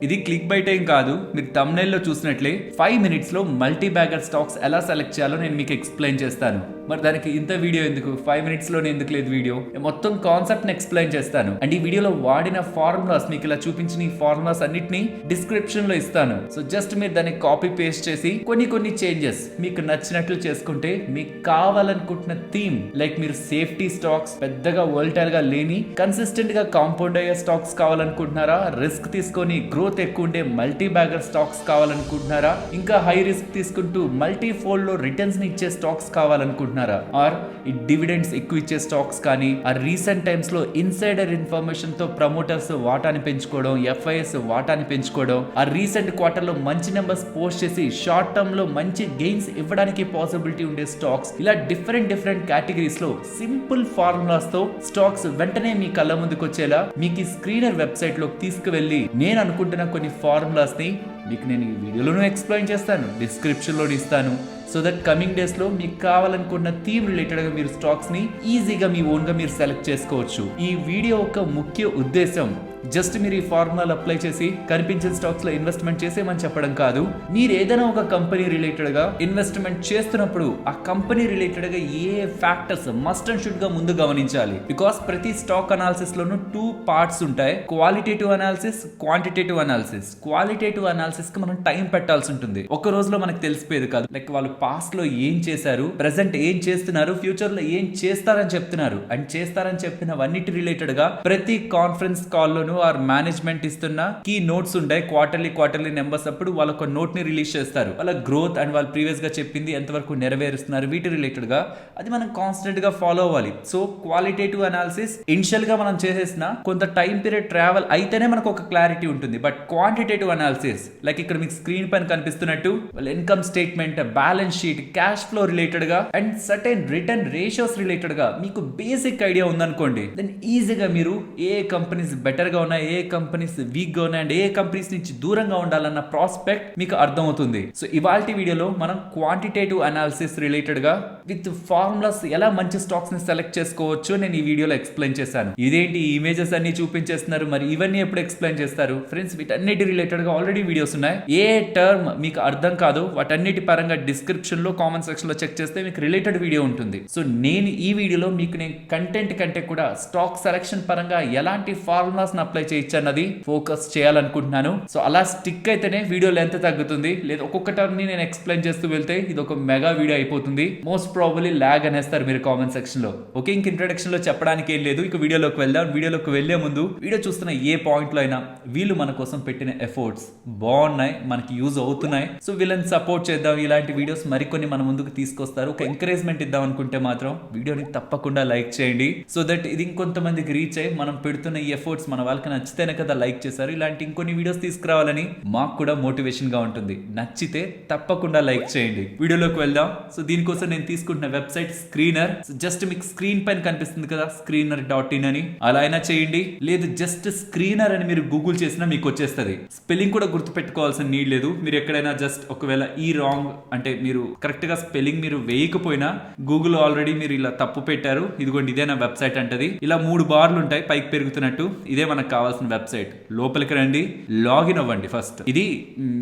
ఇది click bait ఏం కాదు, మీరు thumbnail లో చూసినట్లే 5 minutes లో మల్టీ బ్యాగర్ స్టాక్స్ ఎలా సెలెక్ట్ చేయాలో నేను మీకు ఎక్స్ప్లెయిన్ చేస్తాను. మరి దానికి ఇంత వీడియో ఎందుకు, 5 minutes లోనే ఎందుకు లేదు వీడియో? మొత్తం కాన్సెప్ట్ ని ఎక్స్ప్లెయిన్ చేస్తాను. అండ్ ఈ వీడియోలో వాడిన ఫార్ములాస్, మీకు ఇలా చూపించిన ఈ ఫార్ములాస్ అన్నిటిని డిస్క్రిప్షన్ లో ఇస్తాను. సో జస్ట్ మీరు దాన్ని కాపీ పేస్ట్ చేసి కొన్ని చేంజెస్ మీకు నచ్చినట్లు చేసుకుంటే, మీకు కావాలనుకుంటున్న థీమ్, లైక్ మీరు సేఫ్టీ స్టాక్స్, పెద్దగా వోల్టైల్ గా లేని కన్సిస్టెంట్ గా కాంపౌండ్ అయ్యే స్టాక్స్ కావాలనుకుంటున్నారా, రిస్క్ తీసుకొని గ్రోత్ ఎక్కువ ఉండే మల్టీ బ్యాగర్ స్టాక్స్ కావాలనుకుంటున్నారా, ఇంకా హై రిస్క్ తీసుకుంటూ మల్టీ ఫోల్డ్ లో రిటర్న్స్ ని ఇచ్చే స్టాక్స్ కావాలనుకుంటున్నారా, ఆర్ ఈ డివిడెండ్స్ ఎక్కువ ఇచ్చే స్టాక్స్ కానీ, ఆ రీసెంట్ టైమ్స్ లో ఇన్సైడర్ ఇన్ఫర్మేషన్ తో ప్రమోటర్స్ వాటాని పెంచుకోవడం, ఎఫ్ఐఎస్ వాటాని పెంచుకోవడం, ఆ రీసెంట్ క్వార్టర్ లో మంచి నెంబర్స్ పోస్ట్ చేసి షార్ట్ టర్మ్ లో మంచి గెయిన్స్ ఇవ్వడానికి పాసిబిలిటీ ఉండే స్టాక్స్, ఇలా డిఫరెంట్ కేటగిరీస్ లో సింపుల్ ఫార్ములాస్ తో స్టాక్స్ వెంటనే మీ కళ్ళ ముందుకు వచ్చేలా మీకు ఈ స్క్రీనర్ వెబ్సైట్ లోకి తీసుకువెళ్ళి నేను అనుకుంటున్న కొన్ని ఫార్ములాస్ ని మీకు నేను ఈ వీడియోలోనూ ఎక్స్ప్లెయిన్ చేస్తాను, డిస్క్రిప్షన్ లో ఇస్తాను. సో దట్ కమింగ్ డేస్ లో మీకు కావాలనుకున్న థీమ్ రిలేటెడ్ గా మీరు స్టాక్స్ ని ఈజీగా మీ ఓన్ గా మీరు సెలెక్ట్ చేసుకోవచ్చు. ఈ వీడియో యొక్క ముఖ్య ఉద్దేశం జస్ట్ మీరు ఈ ఫార్ములాలు అప్లై చేసి కనిపించిన స్టాక్స్ లో ఇన్వెస్ట్మెంట్ చేసేమని చెప్పడం కాదు. మీరు ఏదైనా ఒక కంపెనీ రిలేటెడ్ గా ఇన్వెస్ట్మెంట్ చేస్తున్నప్పుడు ఆ కంపెనీ రిలేటెడ్ గా ఏ ఫ్యాక్టర్స్ మస్ట్ అండ్ షుడ్ గా ముందు గమనించాలి. బికాస్ ప్రతి స్టాక్ అనాలిసిస్ లోను 2 parts ఉంటాయి, qualitative analysis, quantitative analysis. Qualitative analysis కి మనం టైం పెట్టాల్సి ఉంటుంది. ఒక రోజులో మనకు తెలిసిపోయేది కాదు. లైక్ వాళ్ళు పాస్ట్ లో ఏం చేశారు, ప్రెసెంట్ ఏం చేస్తున్నారు, ఫ్యూచర్ లో ఏం చేస్తారని చెప్తున్నారు. అండ్ చేస్తారని చెప్పినవన్నిటి రిలేటెడ్ గా ప్రతి conference call loan or management ఇస్తున్న కీ నోట్స్ ఉంటాయి. క్వార్టర్లీ నెంబర్స్ అప్పుడు వాళ్ళ ఒక నోట్ ని రిలీజ్ చేస్తారు. వాళ్ళ గ్రోత్ అండ్ వాళ్ళు ప్రీవియస్ గా చెప్పింది ఎంతవరకు నెరవేరుస్తున్నారు, వీటి రిలేటెడ్ గా అది మనం కాన్స్టెంట్ గా ఫాలో అవ్వాలి. సో క్వాలిటేటివ్ అనాలిసిస్ ఇనిషియల్ గా మనం చేసేసిన కొంత టైం పీరియడ్ ట్రావెల్ అయితేనే మనకు ఒక క్లారిటీ ఉంటుంది. బట్ క్వాంటిటేటివ్ అనాలిసిస్ లైక్ ఇక్కడ మీకు స్క్రీన్ పైన కనిపిస్తున్నట్టు వాళ్ళ income statement, balance sheet, cash flow related గా and certain return ratios related గా మీకు బేసిక్ ఐడియా ఉందనుకోండి, దెన్ ఈజీగా మీరు ఏ కంపెనీస్ బెటర్ గా ఉన్నాయి, ఏ కంపెనీస్ వీక్ గా ఉన్నాయి అండ్ ఏ కంపెనీస్ నుంచి దూరంగా ఉండాలన్న ప్రాస్పెక్ట్ మీకు అర్థమవుతుంది. సో ఇవాల్టి వీడియోలో మనం క్వాంటిటేటివ్ అనాలిసిస్ రిలేటెడ్ గా విత్ ఫార్ములాస్ ఎలా మంచి స్టాక్స్ ని సెలెక్ట్ చేసుకోవచ్చు నేను ఈ వీడియోలో ఎక్స్ప్లెయిన్ చేశాను. ఇదేంటి ఇమేజెస్ అన్ని చూపించేస్తున్నారు, మరి ఇవన్నీ ఎప్పుడు ఎక్స్ప్లెయిన్ చేస్తారు? ఫ్రెండ్స్, వీటన్నిటి రిలేటెడ్ గా ఆల్రెడీ వీడియోస్ ఉన్నాయి. ఏ టర్మ్ మీకు అర్థం కాదు వాటన్నిటి పరంగా డిస్క్రిప్షన్ లో, కామెంట్ సెక్షన్ లో చెక్ చేస్తే మీకు రిలేటెడ్ వీడియో ఉంటుంది. సో నేను ఈ వీడియోలో మీకు నేను కంటెంట్ కంటే కూడా స్టాక్ సెలెక్షన్ పరంగా ఎలాంటి ఫార్ములాస్ అప్లై చేయొచ్చు అన్నది ఫోకస్ చేయాలనుకుంటున్నాను. సో అలా స్టిక్ అయితేనే వీడియో లెంత్ తగ్గుతుంది. లేదా ఒక్కొక్క టర్మ్ ని నేను ఎక్స్ప్లెయిన్ చేస్తూ వెళ్తే ఇది ఒక మెగా వీడియో అయిపోతుంది. మోస్ట్ ప్రాబబ్లీ లాగ్ అనేస్తారు మీరు కామెంట్ సెక్షన్ లో. ఓకే, ఇంక ఇంట్రొడక్షన్ లో చెప్పడానికి ఏం లేదు, ఇక వీడియోలోకి వెళ్దాం. వీడియోలోకి వెళ్లే ముందు వీడియో చూస్తున్న ఏ పాయింట్ లో అయినా వీళ్ళు మన కోసం పెట్టిన ఎఫర్ట్స్ బాగున్నాయి, మనకి యూజ్ అవుతున్నాయి, సో వీళ్ళని సపోర్ట్ చేద్దాం. ఇలాంటి వీడియోస్ మరికొన్ని మన ముందుకు తీసుకొస్తారు. ఒక ఎంకరేజ్మెంట్ ఇద్దాం అనుకుంటే మాత్రం వీడియోని తప్పకుండా లైక్ చేయండి. సో దట్ ఇది ఇంకొంతమందికి రీచ్ అయ్యి మనం పెడుతున్న ఈ ఎఫర్ట్స్ మన వాళ్ళకి నచ్చితేనే కదా లైక్ చేశారు. ఇలాంటి ఇంకొన్ని వీడియోస్ తీసుకురావాలని మాకు కూడా మోటివేషన్ గా ఉంటుంది. నచ్చితే తప్పకుండా లైక్ చేయండి. వీడియోలోకి వెళ్దాం. సో దీనికోసం నేను తీసుకుంటున్న వెబ్సైట్ స్క్రీనర్. జస్ట్ మీకు స్క్రీన్ పైన కనిపిస్తుంది కదా screener.in అని, అలా అయినా చేయండి. లేదు జస్ట్ స్క్రీనర్ అని మీరు గూగుల్ చేసినా మీకు వచ్చేస్తుంది. స్పెల్లింగ్ కూడా గుర్తు పెట్టుకోవాల్సిన నీడ్ లేదు. మీరు ఎక్కడైనా జస్ట్ ఒకవేళ ఈ రాంగ్ అంటే మీరు కరెక్ట్ గా స్పెల్లింగ్ మీరు వేయకపోయినా గూగుల్ ఆల్రెడీ మీరు ఇలా తప్పు పెట్టారు, ఇదిగోండి ఇదే నా వెబ్సైట్ అంటది. ఇలా 3 బార్లు ఉంటాయి పైకి పెరుగుతున్నట్టు. ఇదే మనకు కావాల్సిన వెబ్సైట్. లోపలికి రండి, లాగిన్ అవ్వండి ఫస్ట్. ఇది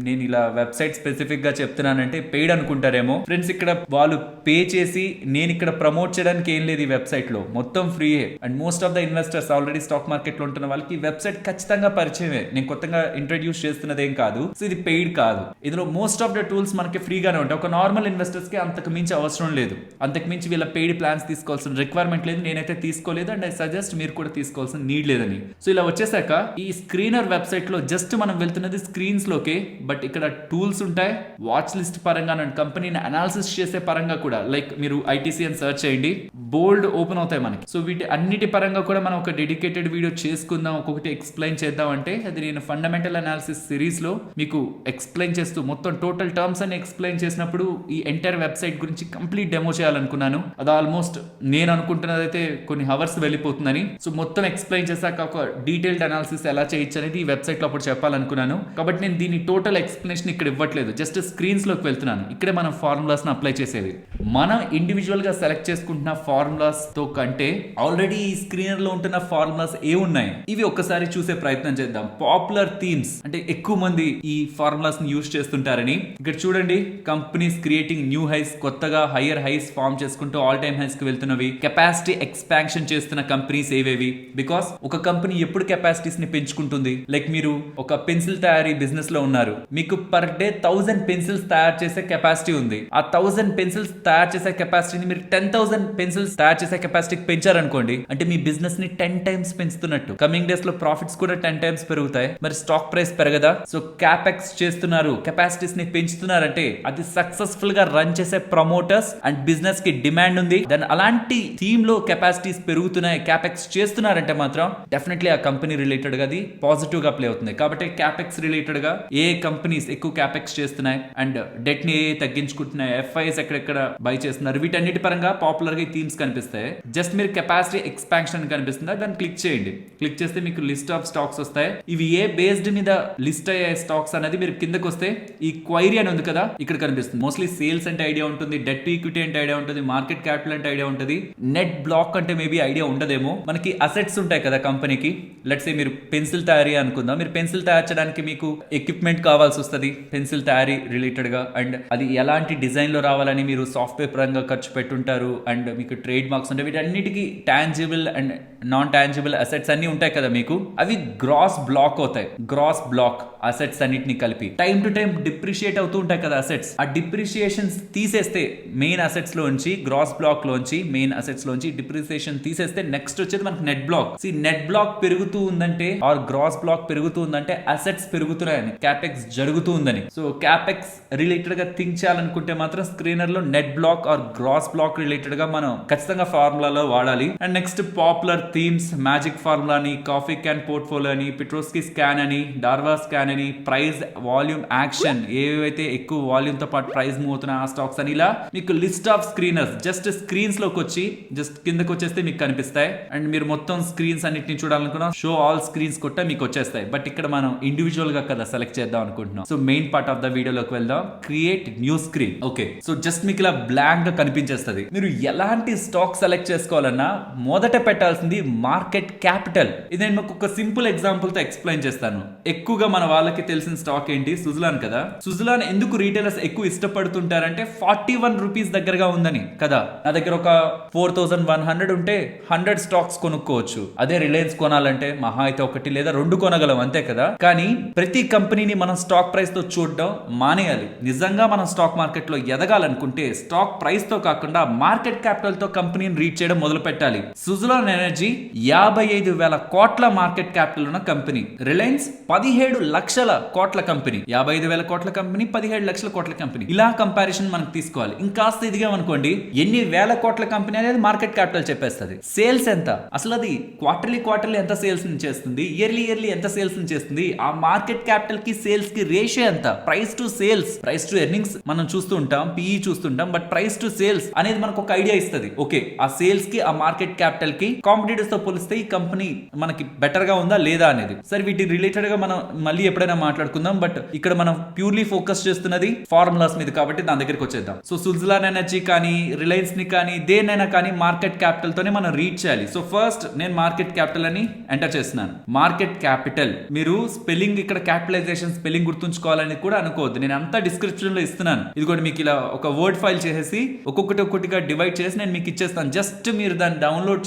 నేను ఇలా వెబ్సైట్ స్పెసిఫిక్ గా చెప్తున్నానంటే పెయిడ్ అనుకుంటారేమో. ఫ్రెండ్స్, ఇక్కడ వాళ్ళు పే చేసి నేను ఇక్కడ ప్రమోట్ చేయడానికి ఏం లేదు. ఈ వెబ్సైట్ లో మొత్తం ఫ్రీయే. And most of the investors already stock market లో ఉంటున్న వాళ్ళకి ఈ వెబ్సైట్ ఖచ్చితంగా పరిచయమే. నేను కొత్తగా ఇంట్రడ్యూస్ చేస్తున్నదేం కాదు. సో ఇది పెయిడ్ కాదు. ఇందులో మోస్ట్ ఆఫ్ ద టూల్స్ మనకి ఫ్రీగానే ఉంటాయి. ఒక నార్మల్ ఇన్వెస్టర్స్ కి అంతకు మించి అవసరం లేదు. అంతకు మించి వీళ్ళ పెయిడ్ ప్లాన్స్ తీసుకోవాల్సిన రిక్వైర్మెంట్ లేదు. నేనైతే తీసుకోలేదు అండ్ ఐ సజెస్ట్ మీరు కూడా తీసుకోవాల్సిన నీడ్ లేదని. సో ఇలా వచ్చేసాక ఈ స్క్రీనర్ వెబ్సైట్ లో జస్ట్ మనం వెళ్తున్నది స్క్రీన్స్ లోకే. బట్ ఇక్కడ టూల్స్ ఉంటాయి, వాచ్ లిస్ట్ పరంగా అండ్ కంపెనీని అనాలిసిస్ చేసే పరంగా కూడా. లైక్ మీరు ఐటీసీ అని సర్చ్ చేయండి, బోల్డ్ ఓపెన్ అవుతాయి మనకి. సో వీటి అన్నిటి పరంగా కూడా మనం ఒక డెడికేటెడ్ వీడియో చేసుకుందాం, ఒక్కొక్కటి ఎక్స్ప్లెయిన్ చేద్దాం అంటే అది నేను ఫండమెంటల్ అనాలిసిస్ సిరీస్ లో మీకు ఎక్స్ప్లెయిన్ చేస్తూ మొత్తం టోటల్ టర్మ్స్ అని ఎక్స్ప్లెయిన్ చేసినప్పుడు ఈ ఎంటైర్ వెబ్సైట్ గురించి కంప్లీట్ డెమో చేయాలనుకున్నాను. అది ఆల్మోస్ట్ నేను అనుకుంటున్నది అయితే కొన్ని హవర్స్ వెళ్ళిపోతుందని. సో మొత్తం ఎక్స్ప్లెయిన్ చేశాక ఒక డీటెయిల్డ్ అనాలిసిస్ ఎలా చేయొచ్చు అనేది ఈ వెబ్సైట్ లో అప్పుడు చెప్పాలనుకున్నాను. కాబట్టి నేను దీని టోటల్ ఎక్స్ప్లెనేషన్ ఇక్కడ ఇవ్వట్లేదు, జస్ట్ స్క్రీన్స్ లోకి వెళ్తున్నాను. ఇక్కడే మనం ఫార్ములాస్ ని అప్లై చేసేది. మనం ఇండివిజువల్ గా సెలెక్ట్ చేసుకుంటున్న ఫార్ములాస్ తో కంటే ఆల్రెడీ ఈ స్క్రీనర్ లో ఉంటున్న ఫార్ములాస్ ఏ ఉన్నాయి ఇవి ఒక్కసారి చూసే ప్రయత్నం చేద్దాం. పాపులర్ థీమ్స్ అంటే ఎక్కువ మంది ఈ ఫార్ములాస్ ని యూజ్ చేస్తుంటారని. ఇక్కడ చూడండి, కంపెనీస్ క్రియేటింగ్ న్యూ హైస్, కొత్తగా హైయర్ హైస్ ఫార్మ్ చేసుకుంటూ ఆల్ టైమ్ హైస్ కి వెళ్తున్నవి. కెపాసిటీ ఎక్స్పాన్షన్ చేస్తున్న కంపెనీస్ ఏవేవి? బికాస్ ఒక కంపెనీ ఎప్పుడు కెపాసిటీస్ ని పెంచుకుంటుంది. లైక్ మీరు ఒక పెన్సిల్ తయారీ బిజినెస్ లో ఉన్నారు, మీకు పర్ డే 1000 పెన్సిల్స్ తయారు చేసే కెపాసిటీ ఉంది. ఆ 1000 పెన్సిల్స్ తయారు చేసే కెపాసిటీని మీరు 10,000 పెన్సిల్స్ తయారు చేసే కెపాసిటీకి పెంచారనుకోండి, అంటే మీ బిజినెస్ ని 10 టైమ్స్ పెంచుతున్నట్టు. కమింగ్ డేస్ లో ప్రాఫిట్స్ కూడా 10 టైమ్స్ పెరుగుతాయి. మరి స్టాక్ ప్రైస్ పెరగదా? సో క్యాపెక్స్ చేస్తున్నారు, కెపాసిటీస్ ని పెంచుతున్నారంటే అది సక్సెస్ఫుల్ గా రన్ చేసే ప్రమోటర్స్ అండ్ బిజినెస్ కి డిమాండ్ ఉంది. దెన్ అలాంటి థీమ్ లో కెపాసిటీస్ పెరుగుతున్నాయి, క్యాపెక్స్ చేస్తున్నారంటే మాత్రం డెఫినెట్లీ ఆ కంపెనీ రిలేటెడ్ గా అది పాజిటివ్ గా ప్లే అవుతుంది. కాబట్టి క్యాపెక్స్ రిలేటెడ్ గా ఏ కంపెనీస్ ఎక్కువ క్యాపెక్స్ చేస్తున్నాయి అండ్ డెట్ ని తగ్గించుకుంటున్నాయి, ఎఫ్ఐఎస్ ఎక్కడెక్కడ బై చేస్తున్నారు, వీటన్నిటి పరంగా పాపులర్ గా థీమ్స్ కనిపిస్తాయి. జస్ట్ మీరు కెపాసిటీ ఎక్స్పాన్షన్ కనిపిస్తుందా, దాన్ని క్లిక్ చేయండి. క్లిక్ చేస్తే మీకు లిస్ట్ ఆఫ్ స్టాక్స్ వస్తాయి. ఇవి ఏ బేస్డ్ మీద లిస్ట్ అయ్యే స్టాక్స్ అనేది మీరు కిందకు వస్తే ఈ క్వైరీ అని ఉంది కదా, ఇక్కడ కనిపిస్తుంది. మోస్ట్లీ సేల్స్ అంటే ఐడియా ఉంటుంది, డెట్ టు ఈక్విటీ అంటే ఐడియా ఉంటుంది, మార్కెట్ క్యాపిటల్ అంటే ఐడియా ఉంటుంది, నెట్ బ్లాక్ అంటే మేబీ ఐడియా ఉండదేమో. మనకి అసెట్స్ ఉంటాయి కదా కంపెనీకి. లెట్స్ సే మీరు పెన్సిల్ తయారీ అనుకుందాం. మీరు పెన్సిల్ తయారు చేయడానికి మీకు ఎక్విప్మెంట్ కావాల్సి వస్తుంది పెన్సిల్ తయారీ రిలేటెడ్ గా, అండ్ అది ఎలాంటి డిజైన్ లో రావాలని మీరు సాఫ్ట్వేర్ పరంగా ఖర్చు పెట్టుంటారు, అండ్ మీకు ట్రేడ్ మార్క్స్ ఉంటాయి. వీటన్నిటికీ tangible and non tangible assets అన్ని ఉంటాయి కదా మీకు, అవి గ్రాస్ బ్లాక్ అవుతాయి. గ్రాస్ బ్లాక్ అసెట్స్ అన్నిటిని కలిపి టైం టు టైం డిప్రిషియేట్ అవుతూ ఉంటాయి కదా అసెట్స్. ఆ డిప్రిషియేషన్స్ తీసేస్తే మెయిన్ అసెట్స్ లోంచి, గ్రాస్ బ్లాక్ లోంచి, మెయిన్ అసెట్స్ లోంచి డిప్రిసియేషన్ తీసేస్తే నెక్స్ట్ వచ్చేది మనకి నెట్ బ్లాక్. నెట్ బ్లాక్ పెరుగుతూ ఉందంటే ఆర్ గ్రాస్ బ్లాక్ పెరుగుతూ ఉందంటే అసెట్స్ పెరుగుతున్నాయని, క్యాపెక్స్ జరుగుతూ ఉందని. సో క్యాపెక్స్ రిలేటెడ్ గా థింక్ చేయాలనుకుంటే మాత్రం స్క్రీనర్ లో net block or gross block related గా మనం ఖచ్చితంగా ఫార్ములాలో వాడాలి. And next popular themes, magic formula అని, కాఫీ క్యాన్ పోర్ట్ఫోలియో అని, పిట్రోస్కీ స్కాన్ అని, డార్వా స్కాన్ అని, ప్రైస్ వాల్యూమ్ యాక్షన్, ఏవైతే ఎక్కువ వాల్యూమ్ తో పాటు ప్రైస్ మూవ్ అవుతున్న ఆ స్టాక్స్ అని, ఇలా మీకు list of screeners just screens లోకి వచ్చి జస్ట్ కిందకి వచ్చేస్తే మీకు కనిపిస్తాయి. అండ్ మీరు మొత్తం స్క్రీన్స్ అన్నిటిని చూడాలనుకున్నా షో ఆల్ స్క్రీన్స్ కొట్టే మీకు వచ్చేస్తాయి. బట్ ఇక్కడ మనం ఇండివిజువల్ గా కదా సెలెక్ట్ చేద్దాం అనుకుంటున్నాం. So main part of the వీడియోలోకి వెళ్దాం. Create new screen. Okay, so just మీకు ఇలా బ్లాంక్ గా కనిపించేస్తుంది. మీరు ఎలాంటి స్టాక్ సెలెక్ట్ చేసుకోవాలన్నా మొదట పెట్టాల్సింది మార్కెట్ క్యాపిటల్. ఇది నేను మీకు ఒక సింపుల్ ఎగ్జాంపుల్ తో ఎక్స్ప్లెయిన్ చేస్తాను. ఎక్కువగా మన వాళ్ళకి తెలిసిన స్టాక్ ఏంటి? సుజలాన్ కదా. సుజలాన్ ఎందుకు రీటైలర్స్ ఎక్కువ ఇష్టపడుతుంటారంటే 41 రూపీస్ దగ్గరగా ఉందని కదా. నా దగ్గర ఒక 4100 ఉంటే 100 స్టాక్స్ కొనుక్కోవచ్చు. అదే రిలయన్స్ కొనాలంటే మహా అయితే 1 లేదా 2 కొనగలం, అంతే కదా. కానీ ప్రతి కంపెనీని మనం స్టాక్ ప్రైస్ తో చూడడం మానేయాలి. నిజంగా మనం స్టాక్ మార్కెట్ లో ఎదగాలనుకుంటే స్టాక్ ప్రైస్ తో కాకుండా మార్కెట్ క్యాపిటల్ తో కంపెనీని రీచ్ చేయడం మొదలు పెట్టాలి. సుజలాన్ ఎనర్జీ 55,000 కోట్ల మార్కెట్ క్యాపిటల్ ఉన్న కంపెనీ. రిలయన్స్ 17 లక్షల కోట్ల కంపెనీ. 55,000 కోట్ల కంపెనీ, 17 లక్షల కోట్ల కంపెనీ. ఇలా కంపారిజన్ మనకు తీసుకోవాలి. ఇంకాస్త ఇదిగామనుకోండి, ఎన్ని వేల కోట్ల కంపెనీ అనేది మార్కెట్ క్యాపిటల్ చెప్పేస్తుంది. సేల్స్ ఎంత, అసలు అది క్వార్టర్లీ ఎంత సేల్స్ ని చేస్తుంది, ఇయర్లీ ఎంత సేల్స్ ని చేస్తుంది, ఆ మార్కెట్ క్యాపిటల్ కి సేల్స్ కి రేషియో ఎంత, price to sales, price to earnings మనం చూస్తూ ఉంటాం, పిఈ చూస్తుంటాం, బట్ ప్రైస్ టు సేల్స్ అనేది మనకు ఒక ఐడియా ఇస్తుంది. ఓకే, ఆ సేల్స్ కి ఆ మార్కెట్ క్యాపిటల్ కి కాంపిటీటర్స్ తో పోలిస్తే ఈ కంపెనీ మనకి బెటర్ గా ఉందా లేదా అనేది. సరే, వీటి రిలేటెడ్ గా మనం మళ్ళీ ఎప్పుడైనా మాట్లాడుకుందాం. బట్ ఇక్కడ మనం ప్యూర్లీ ఫోకస్ చేస్తున్నది ఫార్ములాస్ మీద కాబట్టి దాని దగ్గరికి వచ్చేద్దాం. సో సుజలాన్ ఎనర్జీ కానీ, రిలయన్స్ ని కానీ, దేనైనా కానీ మార్కెట్ క్యాపిటల్ తోనే మనం రీచ్ చేయాలి. సో ఫస్ట్ నేను మార్కెట్ క్యాపిటల్ అని ఎంటర్ చేస్తున్నాను. మార్కెట్ క్యాపిటల్, మీరు స్పెల్లింగ్ ఇక్కడ క్యాపిటలైజేషన్ స్పెల్లింగ్ గుర్తుంచుకోవాలని కూడా అనుకోవద్దు. నేను అంతా డిస్క్రిప్షన్ లో ఇస్తున్నాను. ఇది కూడా మీకు ఇలా ఒక వర్డ్ ఫైల్ చేసేసి ఒక్కొక్కటిగా డివైడ్ చేసి నేను మీకు ఇచ్చేస్తాను. జస్ట్ మీరు దాన్ని డౌన్లోడ్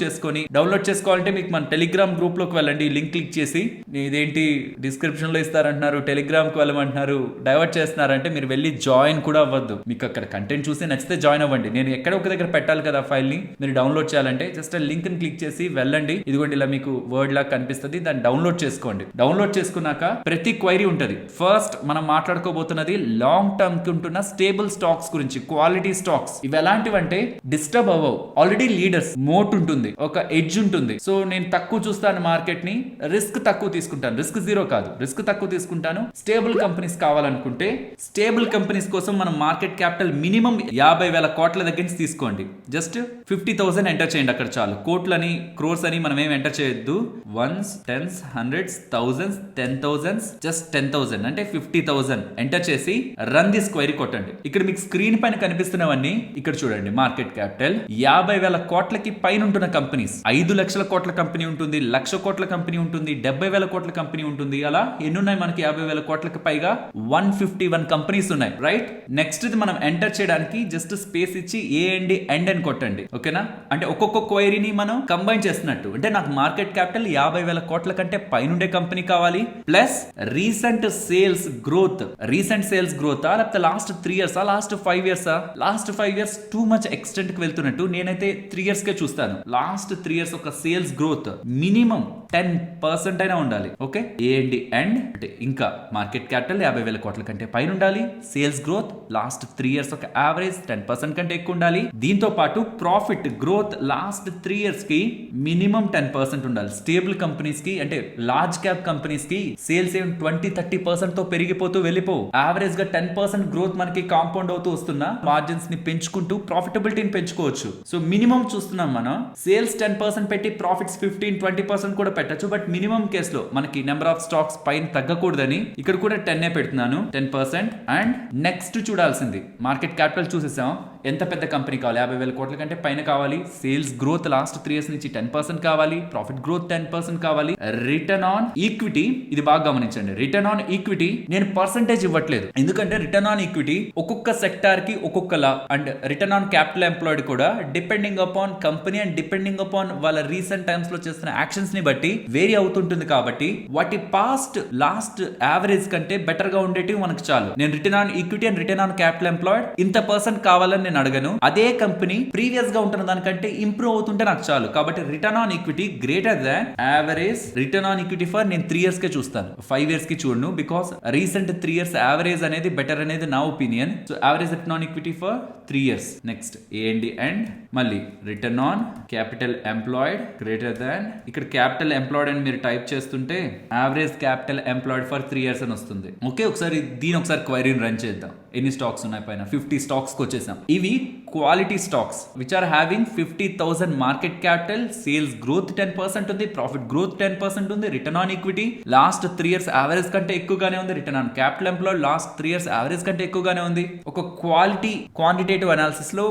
చేసుకోవాలంటే మీకు మన టెలిగ్రామ్ గ్రూప్ లోకి వెళ్ళండి. లింక్ క్లిక్ చేసి ఇదేంటి డిస్క్రిప్షన్ లో ఇస్తారంటున్నారు, టెలిగ్రామ్ కి వెళ్ళమంటున్నారు, డైవర్ట్ చేస్తున్నారంటే మీరు వెళ్ళి జాయిన్ కూడా అవ్వద్దు. మీకు అక్కడ కంటెంట్ చూసి నచ్చితే జాయిన్ అవ్వండి. నేను ఎక్కడ ఒక దగ్గర పెట్టాలి కదా ఫైల్ ని, మీరు డౌన్లోడ్ చేయాలంటే జస్ట్ లింక్ ని క్లిక్ చేసి వెళ్ళండి. ఇదిగోండి ఇలా మీకు వర్డ్ లాగా కనిపిస్తుంది, దాన్ని డౌన్లోడ్ చేసుకోండి. డౌన్లోడ్ చేసుకున్నాక ప్రతి క్వైరీ ఉంటది. ఫస్ట్ మనం మాట్లాడుకోబోతున్నది లాంగ్ టర్మ్ కి ఉంటున్న స్టేబుల్ స్టాక్స్ గురించి, క్వాలిటీ స్టాక్స్. ఇవి ఎలాంటివంటే డిస్టర్బ్ అవ్వవు, ఆల్రెడీ లీడర్స్, మోట్ ఉంటుంది, ఒక ఎడ్జ్ ఉంటుంది. సో నేను తక్కువ చూస్తాను మార్కెట్ ని, రిస్క్ తక్కువ తీసుకుంటాను. రిస్క్ జీరో కాదు, రిస్క్ తక్కువ తీసుకుంటాను, చెప్తుంటాను. స్టేబుల్ కంపెనీస్ కావాలనుకుంటే స్టేబుల్ కంపెనీస్ కోసం మనం మార్కెట్ క్యాపిటల్ మినిమం 50,000 కోట్ల దగ్గర నుంచి తీసుకోండి. జస్ట్ 50,000 ఎంటర్ చేయండి, అక్కడ చాలు. కోట్లని క్రోర్స్ అని మనం ఏం ఎంటర్ చేయొద్దు. Ones, tens, hundreds, thousands, 10,000, just 10,000 అంటే 50,000 ఎంటర్ చేసి రన్ ది స్క్వైరీ కొట్టండి. ఇక్కడ మీకు స్క్రీన్ పైన కనిపిస్తున్నవన్నీ ఇక్కడ చూడండి. మార్కెట్ క్యాపిటల్ 50,000 కోట్లకి పైన ఉంటున్న కంపెనీస్, 5 లక్షల కోట్ల కంపెనీ ఉంటుంది, 1,00,000 కోట్ల కంపెనీ ఉంటుంది, 70,000 కోట్ల కంపెనీ ఉంటుంది. అలా ఎన్ని ఉన్నాయి మనకి? 50,000 కోట్లకి పైగా 151 కంపెనీస్ ఉన్నాయి, రైట్? నెక్స్ట్ ఇది మనం ఎంటర్ చేయడానికి జస్ట్ స్పేస్ ఇచ్చి ఏఎండి ఎండ్ అని కొట్టండి, ఓకేనా? అంటే ఒక్కొక్క క్వైరీని మనం కంబైన్ చేస్తున్నట్టు. అంటే నాకు మార్కెట్ క్యాపిటల్ 50,000 కోట్ల కంటే పైనుండే కంపెనీ కావాలి, plus recent sales growth. Recent sales growth లేకపోతే last 3 years, last 5 years? Last 5 years too much extent కి వెళ్తున్నట్టు నేనైతే 3 years కే చూస్తాను. లాస్ట్ 3 years ఒక సేల్స్ గ్రోత్ మినిమం 10% అయినా ఉండాలి, ఓకే? ఏఎండి ఎండ్ అంటే ఇంకా మార్కెట్ క్యాపిటల్ 50,000 కోట్ల కంటే పైన ఉండాలి, సేల్స్ గ్రోత్ లాస్ట్ 3 years ఒక యావరేజ్ 10% కంటే ఎక్కువ ఉండాలి. దీంతో పాటు ప్రాఫిట్ గ్రోత్ లాస్ట్ 3 years కి మినిమం 10% ఉండాలి. స్టేబుల్ కంపెనీస్ కి అంటే లార్జ్ క్యాప్ కంపెనీస్ కి సేల్స్ ఏం 20-30% తో పెరిగిపోతూ వెళ్ళిపోవు. యావరేజ్ గా 10% గ్రోత్ మనకి కాంపౌండ్ అవుతూ వస్తున్నా మార్జిన్స్ ని పెంచుకుంటూ ప్రాఫిటబిలిటీని పెంచుకోవచ్చు. సో మినిమం చూస్తున్నాం మనం. సేల్స్ 10% పెట్టి ప్రాఫిట్స్ 15-20% కూడా పెట్టచ్చు. బట్ మినిమం కేసులో మనకి నెంబర్ ఆఫ్ స్టాక్స్ పైన తగ్గకూడదని ఇక్కడ కూడా 10 పెడుతున్నాను, 10%. అండ్ నెక్స్ట్ చూడాల్సింది మార్కెట్ క్యాపిటల్ చూసేసాం. ఎంత పెద్ద కంపెనీ కావాలి? 50,000 కోట్ల కంటే పైన కావాలి. సేల్స్ గ్రోత్ లాస్ట్ 3 years నుంచి 10% కావాలి. ప్రాఫిట్ గ్రోత్ 10% కావాలి. రిటర్న్ ఆన్ ఈక్విటీ, ఇది బాగా గమనించండి. రిటర్న్ ఆన్ ఈక్విటీ నేను పర్సంటేజ్ ఇవ్వట్లేదు, ఎందుకంటే రిటర్న్ ఆన్ ఈక్విటీ ఒక్కొక్క సెక్టార్ కి ఒక్కొక్కలా. And return on capital employed కూడా depending upon company and depending upon వాళ్ళ రీసెంట్ టైమ్స్ లో చేస్తున్న యాక్షన్స్ ని బట్టి వేరీ అవుతుంటుంది. కాబట్టి వాటి పాస్ట్ లాస్ట్ యావరేజ్ కంటే బెటర్ గా ఉండేటివి మనకు చాలు. నేను return on equity and return on capital employed ఇంత పర్సెంట్ కావాలని నేను అడగను. అదే కంపెనీ ప్రీవియస్ గా ఉంటున్న దానికంటే ఇంప్రూవ్ అవుతుంటే నాకు చాలు. కాబట్టి return on equity greater than average return on equity for నేను 3 years కే చూస్తాను, 5 years కి చూడను. బికాస్ రీసెంట్ 3 years యావరేజ్ అనేది బెటర్ అనేది నా opinion. So average return on equity for 3 years. Next AND and మళ్ళీ return on capital employed greater than, ఇక్కడ క్యాపిటల్ ఎంప్లాయిడ్ అని మీరు టైప్ చేస్తుంటే average capital employed for 3 years అని వస్తుంది. ఓకే, ఒకసారి దీని ఒకసారి క్వైరీని రన్ చేద్దాం. ఎన్ని స్టాక్స్ ఉన్నాయి పైన? 50 స్టాక్స్ కి వచ్చేసాం. ఇవి quality stocks which are having 50,000 market capital, sales growth 10% ఉంది, ప్రాఫిట్ గ్రోత్ 10% ఉంది, return on equity last 3 years average కంటే ఎక్కువగానే ఉంది, return on capital employed last 3 years average కంటే ఎక్కువగానే ఉంది. ఒక క్వాలిటీ క్వాంటిటేటివ్ అనాలిసిస్ లో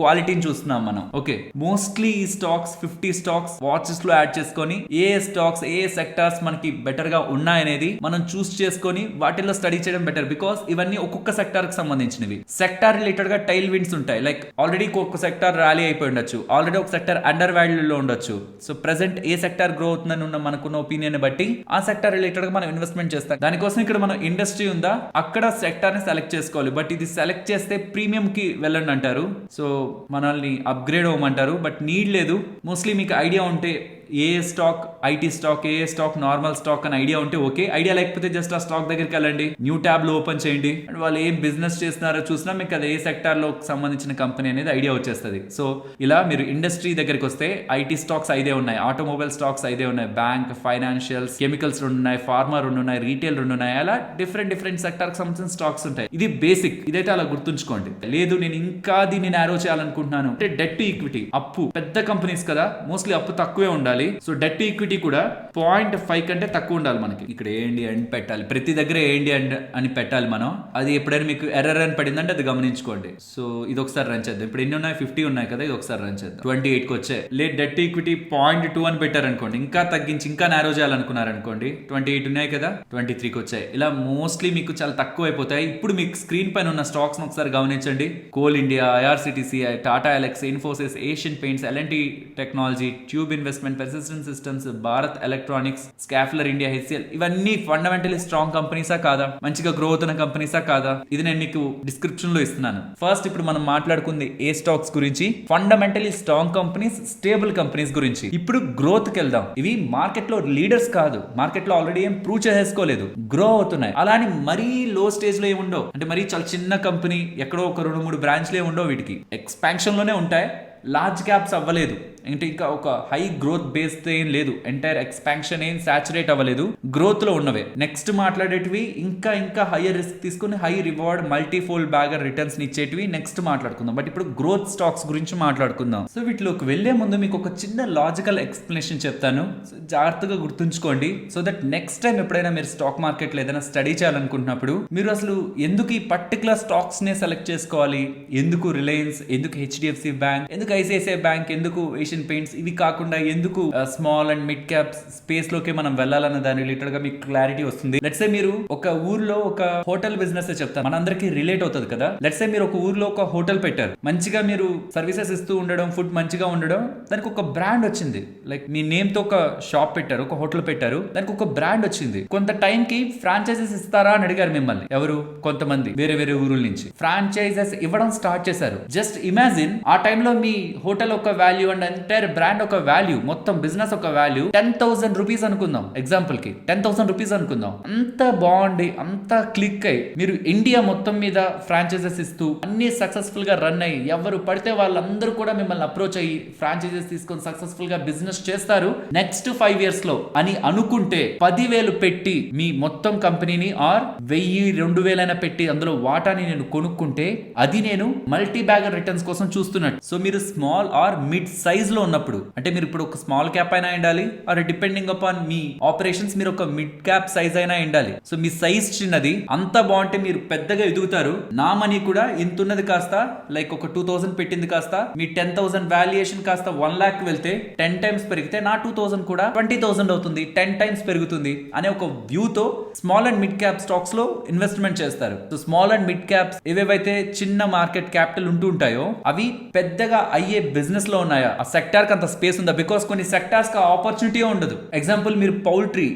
క్వాలిటీని చూస్తున్నాం మనం. ఓకే, మోస్ట్లీ ఈ స్టాక్స్ 50 స్టాక్స్ వాచెస్ లో యాడ్ చేసుకొని ఏ స్టాక్స్ ఏ సెక్టార్స్ మనకి బెటర్ గా ఉన్నాయనేది మనం చూస్ చేసుకొని వాటిల్లో స్టడీ చేయడం బెటర్. బికాస్ ఇవన్నీ ఒక్కొక్క సెక్టార్ కి సంబంధించినవి. సెక్టార్ రిలేటెడ్ గా టైల్ విండ్స్ ఉంటాయి. లైక్ ఆల్రెడీ ఒక్కొక్క సెక్టార్ ర్యాలీ అయిపోయి ఉండొచ్చు, ఆల్రెడీ ఒక సెక్టార్ అండర్ వాల్యూ లో ఉండొచ్చు. సో ప్రెసెంట్ ఏ సెక్టార్ గ్రో అవుతుందని ఉన్న మనకున్న ఒపీనియన్ బట్టి ఆ సెక్టార్ రిలేటెడ్ గా మనం ఇన్వెస్ట్మెంట్ చేస్తాం. దానికోసం ఇక్కడ మనం ఇండస్ట్రీ ఉందా అక్కడ సెక్టార్ ని సెలెక్ట్ చేసుకోవాలి. బట్ ఇది సెలెక్ట్ చేస్తే ప్రీమియం కి వెళ్ళండి అంటారు. సో మనల్ని అప్గ్రేడ్ అవ్వమంటారు. బట్ నీడ్ లేదు. మోస్ట్లీ మీకు ఐడియా ఉంటే ఏ స్టాక్ ఐటీ స్టాక్, ఏ స్టాక్ నార్మల్ స్టాక్ అని ఐడియా ఉంటే ఓకే. ఐడియా లేకపోతే జస్ట్ ఆ స్టాక్ దగ్గరికి వెళ్ళండి, న్యూ ట్యాబ్ లో ఓపెన్ చేయండి, అండ్ వాళ్ళు ఏం బిజినెస్ చేస్తున్నారో చూసినా మీకు అది ఏ సెక్టార్ లో సంబంధించిన కంపెనీ అనేది ఐడియా వచ్చేస్తుంది. సో ఇలా మీరు ఇండస్ట్రీ దగ్గరికి వస్తే ఐటీ స్టాక్స్ 5 ఉన్నాయి, ఆటోమొబైల్ స్టాక్స్ 5 ఉన్నాయి, బ్యాంక్, ఫైనాన్షియల్స్, కెమికల్స్ 2 ఉన్నాయి, ఫార్మా 2 ఉన్నాయి, రీటైల్ 2 ఉన్నాయి. అలా డిఫరెంట్ సెక్టార్ కి సంబంధించిన స్టాక్స్ ఉంటాయి. ఇది బేసిక్, ఇదైతే అలా గుర్తుంచుకోండి. లేదు నేను ఇంకా దీన్ని నారో చేయాలనుకుంటున్నాను అంటే డెట్ టు ఈక్విటీ, అప్పు పెద్ద కంపెనీస్ కదా, మోస్ట్లీ అప్పు తక్కువే ఉండాలి. సో డెట్ టు ఈక్విటీ కూడా 0.5 కంటే తక్కువ ఉండాలి మనకి. ఇక్కడ ఏండి అండ్ పెట్టాలి, ప్రతి దగ్గర ఏండి అండ్ అని పెట్టాలి మనం. అది ఎప్పుడైనా మీకు ఎర్రర్ అని పడిందంటే అది గమనించుకోండి. సో ఇది ఒకసారి రన్ చేద్దాం. ఇప్పుడు ఎన్ని ఉన్నాయి? 50 ఉన్నాయి కదా, ఇది ఒకసారి రన్ చేద్దాం. 28 కి వచ్చాయి. లేదు డెట్ టు ఈక్విటీ 0.2 అని పెట్టారనుకోండి, ఇంకా తగ్గించి ఇంకా నారో చేయాలనుకున్నారనుకోండి, 28 ఉన్నాయి కదా, 23కి వచ్చాయి. ఇలా మోస్ట్లీ మీకు చాలా తక్కువ అయిపోతాయి. ఇప్పుడు మీకు స్క్రీన్ పైన ఉన్న స్టాక్స్ ఒకసారి గమనించండి. Coal India, IRCTC, Tata Elxsi, Infosys, Asian Paints, L&T technology, Tube investment, Persistent Systems, Bharat electronics, Schaeffler India, HCL, ఇవన్నీ ఫండమెంటలీ స్ట్రాంగ్ కంపెనీసా కాదా? మంచిగా గ్రో అవుతున్న కంపెనీసా కాదా? ఇది నేను మీకు డిస్క్రిప్షన్ లో ఇస్తున్నాను. ఫస్ట్ ఇప్పుడు మనం మాట్లాడుకుంది ఏ స్టాక్స్ గురించి? Fundamentally strong companies, stable companies గురించి. ఇప్పుడు గ్రోత్ కి వెళ్దాం. ఇవి మార్కెట్ లో లీడర్స్ కాదు, మార్కెట్ లో ఆల్రెడీ ఏం ప్రూవ్ చేసుకోలేదు, గ్రో అవుతున్నాయి. అలా అని మరీ లో స్టేజ్ లో ఏమి ఉండవు. అంటే మరీ చాలా చిన్న కంపెనీ, ఎక్కడో ఒక 2-3 బ్రాంచ్లే ఉండవు. వీటికి ఎక్స్పాన్షన్ లోనే ఉంటాయి. లార్జ్ క్యాప్స్ అవ్వలేదు, అంటే ఇంకా ఒక హై గ్రోత్ బేస్ ఏం లేదు, ఎంటైర్ ఎక్స్పాన్షన్ ఏం సాచురేట్ అవ్వలేదు, గ్రోత్ లో ఉన్నవే. నెక్స్ట్ మాట్లాడేటివి ఇంకా ఇంకా హైయర్ రిస్క్ తీసుకుని high reward multifold bagger returns ఇచ్చేటివి నెక్స్ట్ మాట్లాడుకుందాం. బట్ ఇప్పుడు గ్రోత్ స్టాక్స్ గురించి మాట్లాడుకుందాం. సో వీటిలోకి వెళ్లే ముందు మీకు ఒక చిన్న లాజికల్ ఎక్స్ప్లెనేషన్ చెప్తాను, సో జాగ్రత్తగా గుర్తుంచుకోండి. సో దట్ నెక్స్ట్ టైం ఎప్పుడైనా మీరు స్టాక్ మార్కెట్ లో ఏదైనా స్టడీ చేయాలనుకుంటున్నప్పుడు మీరు అసలు ఎందుకు ఈ పర్టికులర్ స్టాక్స్ నే సెలెక్ట్ చేసుకోవాలి, ఎందుకు రిలయన్స్, ఎందుకు హెచ్డిఎఫ్సి బ్యాంక్, ఎందుకు ఐసిఐసిఐ బ్యాంక్, ఎందుకు ఏషియన్ పెయింట్స్, ఇవి కాకుండా ఎందుకు small and mid cap space లోకి మనం వెళ్ళాలన్న దాని రిలేటెడ్ గా మీకు క్లారిటీ వస్తుంది. లెట్స్ సే మీరు ఒక ఊర్లో ఒక హోటల్ బిజినెస్ చెప్తారు, మనందరికి రిలేట్ అవుతుంది కదా. లెట్స్ సే మీరు ఒక ఊర్లో ఒక హోటల్ పెట్టారు, మంచిగా మీరు సర్వీసెస్ ఇస్తూ ఉండడం, ఫుడ్ మంచిగా ఉండడం, దానికి ఒక బ్రాండ్ వచ్చింది. లైక్ మీ నేమ్ తో ఒక షాప్ పెట్టారు, ఒక హోటల్ పెట్టారు, దానికి ఒక బ్రాండ్ వచ్చింది. కొంత టైం కి ఫ్రాంచైజెస్ ఇస్తారా అని అడిగారు మిమ్మల్ని ఎవరు, కొంతమంది వేరే వేరే ఊరుల నుంచి ఫ్రాంచైజెస్ ఇవ్వడం స్టార్ట్ చేశారు. జస్ట్ ఇమాజిన్ ఆ టైంలో మీ హోటల్ ఒక వాల్యూ అండ్ ఎంటైర్ బ్రాండ్ ఒక వాల్యూ, మొత్తం బిజినెస్ ఒక వాల్యూ 10,000 రూపీస్ అనుకుందాం, ఎగ్జాంపుల్ కి 10,000 రూపీస్ అనుకుందాం. అంత బాగుండి అంత క్లిక్ అయ్యి మీరు ఇండియా మొత్తం మీద ఫ్రాంచైజెస్ ఇస్తూ అన్ని సక్సెస్ఫుల్ గా రన్ అయ్యి ఎవరు పడితే వాళ్ళందరూ కూడా మిమ్మల్ని అప్రోచ్ అయ్యి ఫ్రాంచైజెస్ తీసుకొని సక్సెస్ఫుల్ గా బిజినెస్ చేస్తారు నెక్స్ట్ 5 years లో అని అనుకుంటే 10,000 పెట్టి మీ మొత్తం కంపెనీని ఆర్ 1,000-2,000 పెట్టి అందులో వాటాని నేను కొనుక్కుంటే అది నేను మల్టీ బ్యాగర్ రిటర్న్స్ కోసం చూస్తున్నట్టు. సో మీరు స్మాల్ ఆర్ మిడ్ సైజ్ లో ఉన్నప్పుడు, అంటే మీరు ఇప్పుడు ఒక స్మాల్ క్యాప్ అయినా ఉండాలి ఆర్ డిపెండింగ్ అపాన్ మీ ఆపరేషన్స్ మీరు ఒక మిడ్ క్యాప్ సైజ్ అయినా ఉండాలి. సో మీ సైజ్ చిన్నది అంత బాగుంటే మీరు పెద్దగా ఎదుగుతారు. నా మనీ కూడా ఇంత ఉన్నది కాస్త లైక్ ఒక 2,000 పెట్టింది కాస్త మీ 10,000 వాల్యుయేషన్ కాస్త 1 lakh వెళ్తే 10 times పెరిగితే నా 2,000 కూడా 20,000 అవుతుంది, 10 times పెరుగుతుంది అనే ఒక వ్యూ తో small and mid cap stocks లో ఇన్వెస్ట్మెంట్ చేస్తారు. So small and mid caps ఏవేవైతే చిన్న మార్కెట్ క్యాపిటల్ ఉంటూ ఉంటాయో అవి పెద్దగా అయ్యే బిజినెస్ లో ఉన్నాయా, ఆ సెక్టార్ కి అంత స్పేస్ ఉందా? బికాస్ కొన్ని సెక్టార్స్ కి ఆపర్చునిటీ ఉండదు. ఎగ్జాంపుల్ మీరు పౌల్ట్రీ,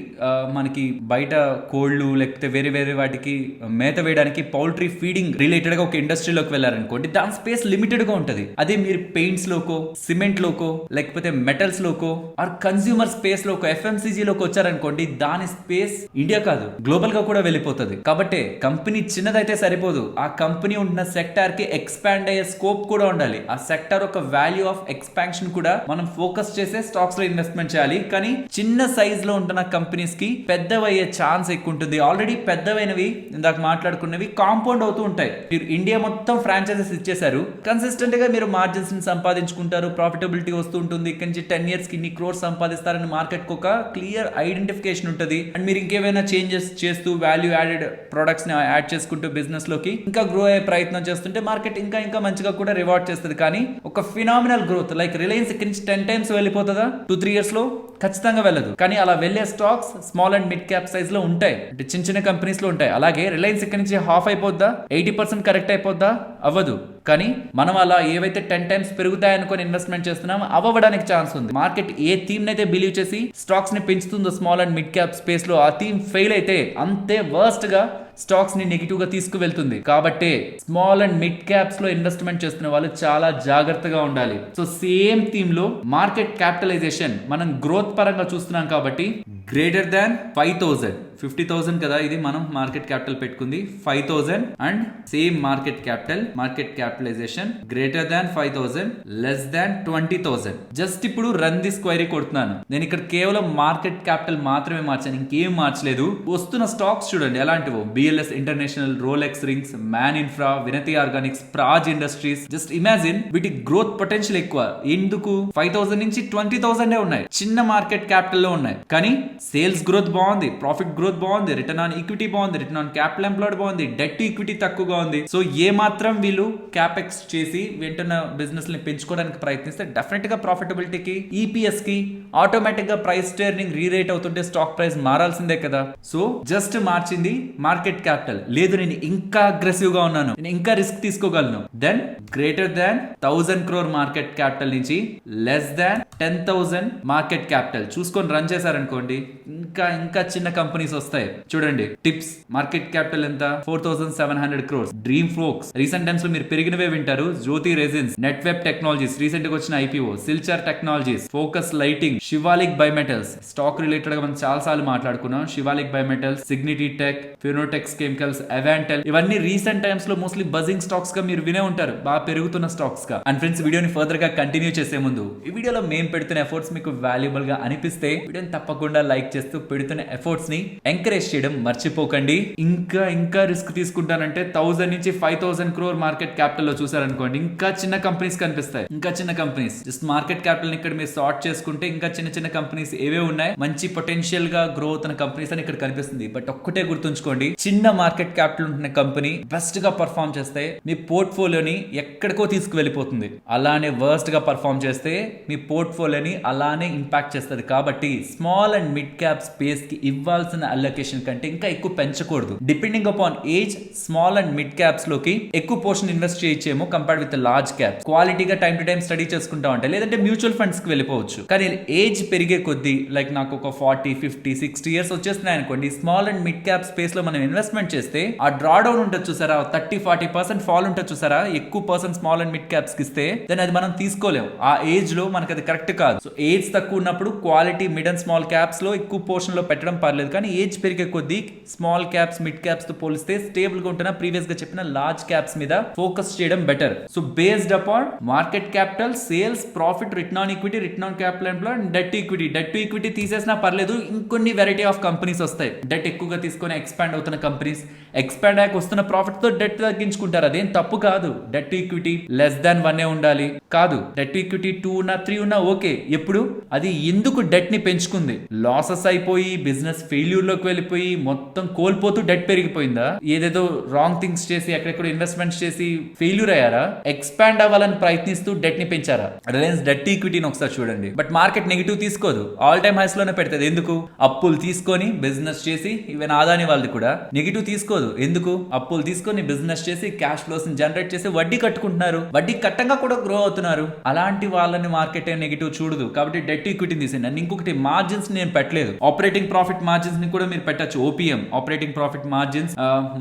మనకి బయట కోళ్లు లేకపోతే వేరే వేరే వాటికి మేత వేయడానికి పౌల్ట్రీ ఫీడింగ్ రిలేటెడ్ గా ఒక ఇండస్ట్రీలోకి వెళ్ళారనుకోండి, దాని స్పేస్ లిమిటెడ్ గా ఉంటది. అదే మీరు పెయింట్స్ లోకో, సిమెంట్ లోకో, లేకపోతే మెటల్స్ లోకో ఆర్ కన్స్యూమర్ స్పేస్ లోకో, ఎఫ్ఎంసీజీ లోకి వచ్చారనుకోండి, దాని స్పేస్ ఇండియా కాదు గ్లోబల్ గా కూడా వెళ్ళిపోతుంది. కాబట్టి కంపెనీ చిన్నదైతే సరిపోదు, ఆ కంపెనీ ఉన్న సెక్టార్ కి ఎక్స్పాండ్ అయ్యే స్కోప్ కూడా ఉండాలి. ఆ సెక్టార్ ఒక వాల్యూ ఆఫ్ ఎక్స్పాన్షన్ కూడా మనం ఫోకస్ చేసే స్టాక్స్ లో ఇన్వెస్ట్మెంట్ చేయాలి. కానీ చిన్న సైజ్ లో ఉంటున్న కంపెనీస్ కి పెద్దవయ్యే ఛాన్స్ ఎక్కువ ఉంటుంది. ఆల్రెడీ పెద్దవైనవి ఇందాక మాట్లాడుకున్నవి కాంపౌండ్ అవుతూ ఉంటాయి. మీరు ఇండియా మొత్తం ఫ్రాంచైజెస్ ఇచ్చేసారు, కన్సిస్టెంట్ గా మీరు మార్జిన్స్ ని సంపాదించుకుంటారు, ప్రాఫిటబిలిటీ వస్తూ ఉంటుంది. ఇక్కడ నుంచి 10 years కి ఇన్ని క్రోర్స్ సంపాదిస్తారని మార్కెట్ కు ఒక క్లియర్ ఐడెంటిఫికేషన్ ఉంటుంది. అండ్ మీరు ఇంకేమైనా చేంజెస్ చేస్తూ వాల్యూ యాడెడ్ ప్రొడక్ట్స్ ని యాడ్ చేసుకుంటూ బిజినెస్ లోకి ఇంకా గ్రో అయ్యే ప్రయత్నం చేస్తుంటే మార్కెట్ ఇంకా ఇంకా మంచిగా కూడా రివార్డ్ చేస్తుంది. కానీ ఒక ఫినామినల్ గ్రోత్ లైక్ రిలయన్స్ ఇక్కడి నుంచి 10 times వెళ్ళిపోతుందా 2-3 years లో? ఖచ్చితంగా వెళ్ళదు. కానీ అలా వెళ్ళే stocks small and mid cap size లో ఉంటాయి, అంటే చిన్న చిన్న కంపెనీస్ లో ఉంటాయి. అలాగే రిలయన్స్ ఇక్కడ నుంచి హాఫ్ అయిపోద్దా, 80% కరెక్ట్ అయిపోద్దా? అవ్వదు. కానీ మనం అలా ఏవైతే 10 times పెరుగుతాయనుకొని ఇన్వెస్ట్మెంట్ చేస్తున్నామో అవ్వడానికి ఛాన్స్ ఉంది. మార్కెట్ ఏ థీమ్ అయితే బిలీవ్ చేసి స్టాక్స్ ని పెంచుతుందో small and mid cap space లో, ఆ థీమ్ ఫెయిల్ అయితే అంతే వర్స్ట్ గా స్టాక్స్ ని నెగిటివ్ గా తీసుకువెళ్తుంది. కాబట్టి స్మాల్ అండ్ మిడ్ క్యాప్స్ లో ఇన్వెస్ట్మెంట్ చేస్తున్న వాళ్ళు చాలా జాగ్రత్తగా ఉండాలి. సో సేమ్ థీమ్ లో మార్కెట్ క్యాపిటలైజేషన్ మనం గ్రోత్ పరంగా చూస్తున్నాం కాబట్టి గ్రేటర్ దాన్ 5,000, 50,000 కదా ఇది మనం మార్కెట్ క్యాపిటల్ పెట్టుకుంది, 5,000 and same market capitalization greater than 5,000, less than 20,000. Just ఇప్పుడు రన్ దిస్ క్వైరీ కొడుతున్నాను. నేను ఇక్కడ కేవలం మార్కెట్ క్యాపిటల్ మాత్రమే మార్చాను, ఇంకేం మార్చలేదు. వస్తున్న స్టాక్స్ చూడండి ఎలాంటివో, BLS international, Rolex rings, Man Infra, Vinati organics, Praj industries. Just imagine వీటి గ్రోత్ పొటెన్షియల్ ఎక్కువ. ఎందుకు 5,000 నుంచి 20,000 ఉన్నాయి, చిన్న మార్కెట్ క్యాపిటల్ లో ఉన్నాయి. కానీ సేల్స్ గ్రోత్ బాగుంది, ప్రాఫిట్ గ్రోత్ బాగుంది, రిటర్న్ ఆన్ ఈక్విటీ బాగుంది, రిటర్న్ ఆన్ క్యాపిటల్ ఎంప్లాయిడ్ బాగుంది, డెట్ టు ఈక్విటీ తక్కువగా ఉంది. సో ఏ మాత్రం వీళ్ళు క్యాపెక్స్ చేసి వెంటనే బిజినెస్ ని పెంచుకోవడానికి ప్రయత్నిస్తే డెఫినెట్ గా ప్రాఫిటబిలిటీకి, ఈపీఎస్ కి ఆటోమేటిక్ గా ప్రైస్ టర్నింగ్ రీరేట్ అవుతుంటే స్టాక్ ప్రైస్ మారాల్సిందే కదా. సో జస్ట్ మార్చింది మార్కెట్ క్యాపిటల్. లేదు నేను ఇంకా అగ్రెసివ్ గా ఉన్నాను, నేను ఇంకా రిస్క్ తీసుకోగలను, then greater than 1,000 crore market capital నుంచి లెస్ దాన్ 10,000 మార్కెట్ క్యాపిటల్ చూసుకొని రన్ చేశారనుకోండి, ఇంకా ఇంకా చిన్న కంపెనీస్ వస్తాయి. చూడండి, టిప్స్ మార్కెట్ క్యాపిటల్ ఎంత, 4700 crores. Dream folks recent times లో మీరు పెరిగినవే వింటారు. Jyothi resins, net web technologies recent గా వచ్చిన IPO, Silchar technologies, focus lighting, Shivalik bimetals. Stock related గా మనం చాలా సార్లు మాట్లాడుకున్నాం. Shivalik bimetals, Cigniti tech, Fineotex chemicals, Avantel, ఇవన్నీ రీసెంట్ టైమ్స్ లో మోస్ట్లీ బజింగ్ స్టాక్స్ గా మీరు వినే ఉంటారు, బాగా పెరుగుతున్న స్టాక్స్ గా. అండ్ ఫ్రెండ్స్, వీడియోని ఫర్దర్ గా కంటిన్యూ చేసే ముందు ఈ వీడియోలో మేము పెడుతున్న ఎఫర్ట్స్ మీకు వాల్యుబుల్ గా అనిపిస్తే వీడియోని తప్పకుండా లైక్ చేస్తూ పెడుతున్న ఎఫర్ట్స్ ని ఎంకరేజ్ చేయడం మర్చిపోకండి. ఇంకా రిస్క్ తీసుకుంటానంటే 1000 నుంచి 5000 crore మార్కెట్ క్యాపిటల్ లో చూసారనుకోండి, ఇంకా చిన్న కంపెనీస్ కనిపిస్తాయి. ఇంకా చిన్న కంపెనీస్ జస్ట్ మార్కెట్ క్యాపిటల్ ఇక్కడ మీరు సార్ట్ చేసుకుంటే ఇంకా చిన్న కంపెనీస్ ఏవే ఉన్నాయి, మంచి పొటెన్షియల్ గా గ్రో అవుతున్న కంపెనీస్ అని ఇక్కడ కనిపిస్తుంది. బట్ ఒక్కటే గుర్తుంచుకోండి, చిన్న మార్కెట్ క్యాపిటల్ ఉంటున్న కంపెనీ బెస్ట్ గా పర్ఫార్మ్ చేస్తే మీ పోర్ట్ఫోలియోని ఎక్కడికో తీసుకువెళ్ళిపోతుంది. అలానే వర్స్ట్ గా పర్ఫార్మ్ చేస్తే మీ పోర్ట్ఫోలియోని అలానే ఇంపాక్ట్ చేస్తుంది. కాబట్టి small and mid cap space కి ఇవ్వాల్సిన అలొకేషన్ కంటే ఇంకా ఎక్కువ పెంచకూడదు. Depending upon age, small and mid caps లోకి ఎక్కువ పోర్షన్ ఇన్వెస్ట్ చేయొచ్చేమో కంపేర్డ్ విత్ లార్జ్ క్యాప్స్. క్వాలిటీగా టైం టు టైం స్టడీ చేసుకుంటా ఉంటే, లేదంటే మ్యూచువల్ ఫండ్స్ కి వెళ్ళిపోవచ్చు. కానీ ఏజ్ పెరిగే కొద్దీ, లైక్ నాకు ఒక 40, 50, 60 years వచ్చేస్తున్నాయి అనుకోండి, small and mid cap space లో మనం ఇన్వెస్ట్మెంట్ చేస్తే ఆ డ్రా డౌన్ ఉంటుంది చూసారా, 30-40% ఫాల్ ఉంటుంది చూసారా, ఎక్కువ percent small and mid caps కి ఇస్తే దెన్ అది మనం తీసుకోలేము. ఆ ఏజ్ లో మనకి అది కరెక్ట్ కాదు. సో ఏజ్ తక్కువ ఉన్నప్పుడు quality mid and small caps లో ఎక్కువ పోర్షన్ లో పెట్టడం పర్లేదు. కానీ ఏజ్ పెరిగే కొద్దీ స్మాల్ క్యాప్స్, మిడ్ క్యాప్స్ తో పోలిస్తే స్టేబుల్ గా ఉంటున్న ప్రీవియస్ గా చెప్పిన లార్జ్ క్యాప్స్ మీద ఫోకస్ చేయడం better. So based upon market capital, sales, profit, return on equity, return on capital employed, debt equity. Debt to equity తీసేసినా పర్లేదు, ఇంకొన్ని వెరైటీ ఆఫ్ కంపెనీస్ వస్తాయి. డెట్ ఎక్కువగా తీసుకొని ఎక్స్పాండ్ అవుతున్న కంపెనీస్, ఎక్స్పాండ్ అయ్యాక వస్తున్న ప్రాఫిట్ తో డెట్ తగ్గించుకుంటారు. అదేం తప్పు కాదు. Debt to equity less than 1 ఉండాలి కాదు. డెట్ టు ఈక్విటీ 2 ఉన్నా 3 ఉన్నా ఓకే. ఎప్పుడు అది ఎందుకు డెట్ ని పెంచుకుంది? లాసెస్ అయిపోయి, బిజినెస్ ఫెయిల్యూర్ లోకి వెళ్ళిపోయి, మొత్తం కోల్పోతూ డెట్ పెరిగిపోయిందా? ఏదేదో రాంగ్ థింగ్స్ చేసి ఎక్కడెక్కడ ఇన్వెస్ట్మెంట్స్ చేసి ఫెయిల్యూర్ అయ్యారా? ఎక్స్పాండ్ అవ్వాలని ప్రయత్నిస్తూ డెట్ ని పెంచారా? రిలయన్స్ డెట్ ఈక్విటీని ఒకసారి చూడండి. బట్ మార్కెట్ నెగిటివ్ తీసుకోదు, ఆల్ టైమ్ హైస్ లోనే పెడుతుంది. ఎందుకు? అప్పులు తీసుకొని బిజినెస్ చేసి, ఈవెన్ ఆదాని వాళ్ళది కూడా నెగిటివ్ తీసుకోదు. ఎందుకు? అప్పులు తీసుకొని బిజినెస్ చేసి క్యాష్ ఫ్లోస్ జనరేట్ చేసి వడ్డీ కట్టుకుంటున్నారు. వడ్డీ కట్టంగా కూడా గ్రో అవుతున్నారు. అలాంటి వాళ్ళని మార్కెట్ నెగిటివ్ చూడదు. కాబట్టి డెట్ ఈక్విటీని తీసేయండి. అండ్ ఇంకొకటి, మార్జిన్స్ నేను పెట్టలేదు. ఆపరేటింగ్ ప్రాఫిట్ మార్జిన్స్ ని కూడా మీరు పెట్టచ్చు. ఓపీఎం, ఆపరేటింగ్ ప్రాఫిట్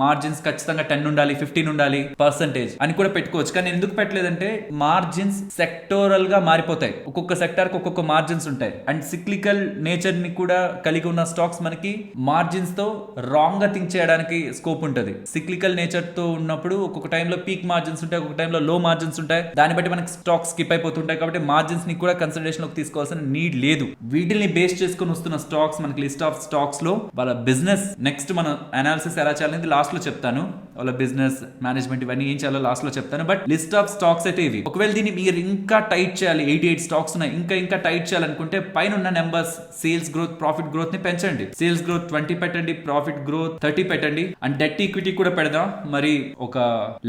మార్జిన్స్ ఖచ్చితంగా 10 ఉండాలి, 15 ఉండాలి పర్సెంటేజ్ అని కూడా పెట్టుకోవచ్చు. కానీ ఎందుకు పెట్టలేదంటే మార్జిన్స్ సెక్టోరల్ గా మారిపోతాయి. ఒక్కొక్క సెక్టార్ కి ఒక్కొక్క మార్జిన్స్ ఉంటాయి. అండ్ సిక్లికల్ నేచర్ ని కూడా కలిగి ఉన్న స్టాక్స్ మనకి మార్జిన్స్ తో రాంగ్ గా థింక్ చేయడానికి స్కోప్ ఉంటుంది. సిక్లికల్ నేచర్ తో ఉన్నప్పుడు ఒక్కొక్క టైంలో పీక్ మార్జిన్స్ ఉంటాయి, ఒక్కొక్క టైంలో లో మార్జిన్స్ ఉంటాయి. దాన్ని బట్టి మనకి స్టాక్స్ స్కిప్ అయిపోతుంటాయి. కాబట్టి మార్జిన్స్ ని కూడా కన్సిడరేషన్ లోకి తీసుకోవాల్సిన నీడ్ లేదు. వీటిని బేస్ చేసుకుని వస్తున్న స్టాక్స్, మనకి లిస్ట్ ఆఫ్ స్టాక్స్ లో వాళ్ళ బిజినెస్, నెక్స్ట్ మనం అనాలిసిస్ ఎలా చేయాలనేది లాస్ట్ లో చెప్తాను. వాళ్ళ బిజినెస్ మేనేజ్మెంట్ ఇవన్నీ ఏం చేయాలో లాస్ట్ లో చెప్తాను. బట్ లిస్ట్ ఆఫ్ స్టాక్స్ అయితే ఇవి. ఒకవేళ దీన్ని మీరు ఇంకా టైట్ చేయాలి, 88 స్టాక్స్ ఉన్నాయి, ఇంకా టైట్ చేయాలనుకుంటే పైన ఉన్న numbers, sales growth, profit growth ని పెంచండి. సేల్స్ గ్రోత్ 20 పెట్టండి, ప్రాఫిట్ గ్రోత్ 30 పెట్టండి. అండ్ డెట్ ఈక్విటీ కూడా పెడదాం. మరి ఒక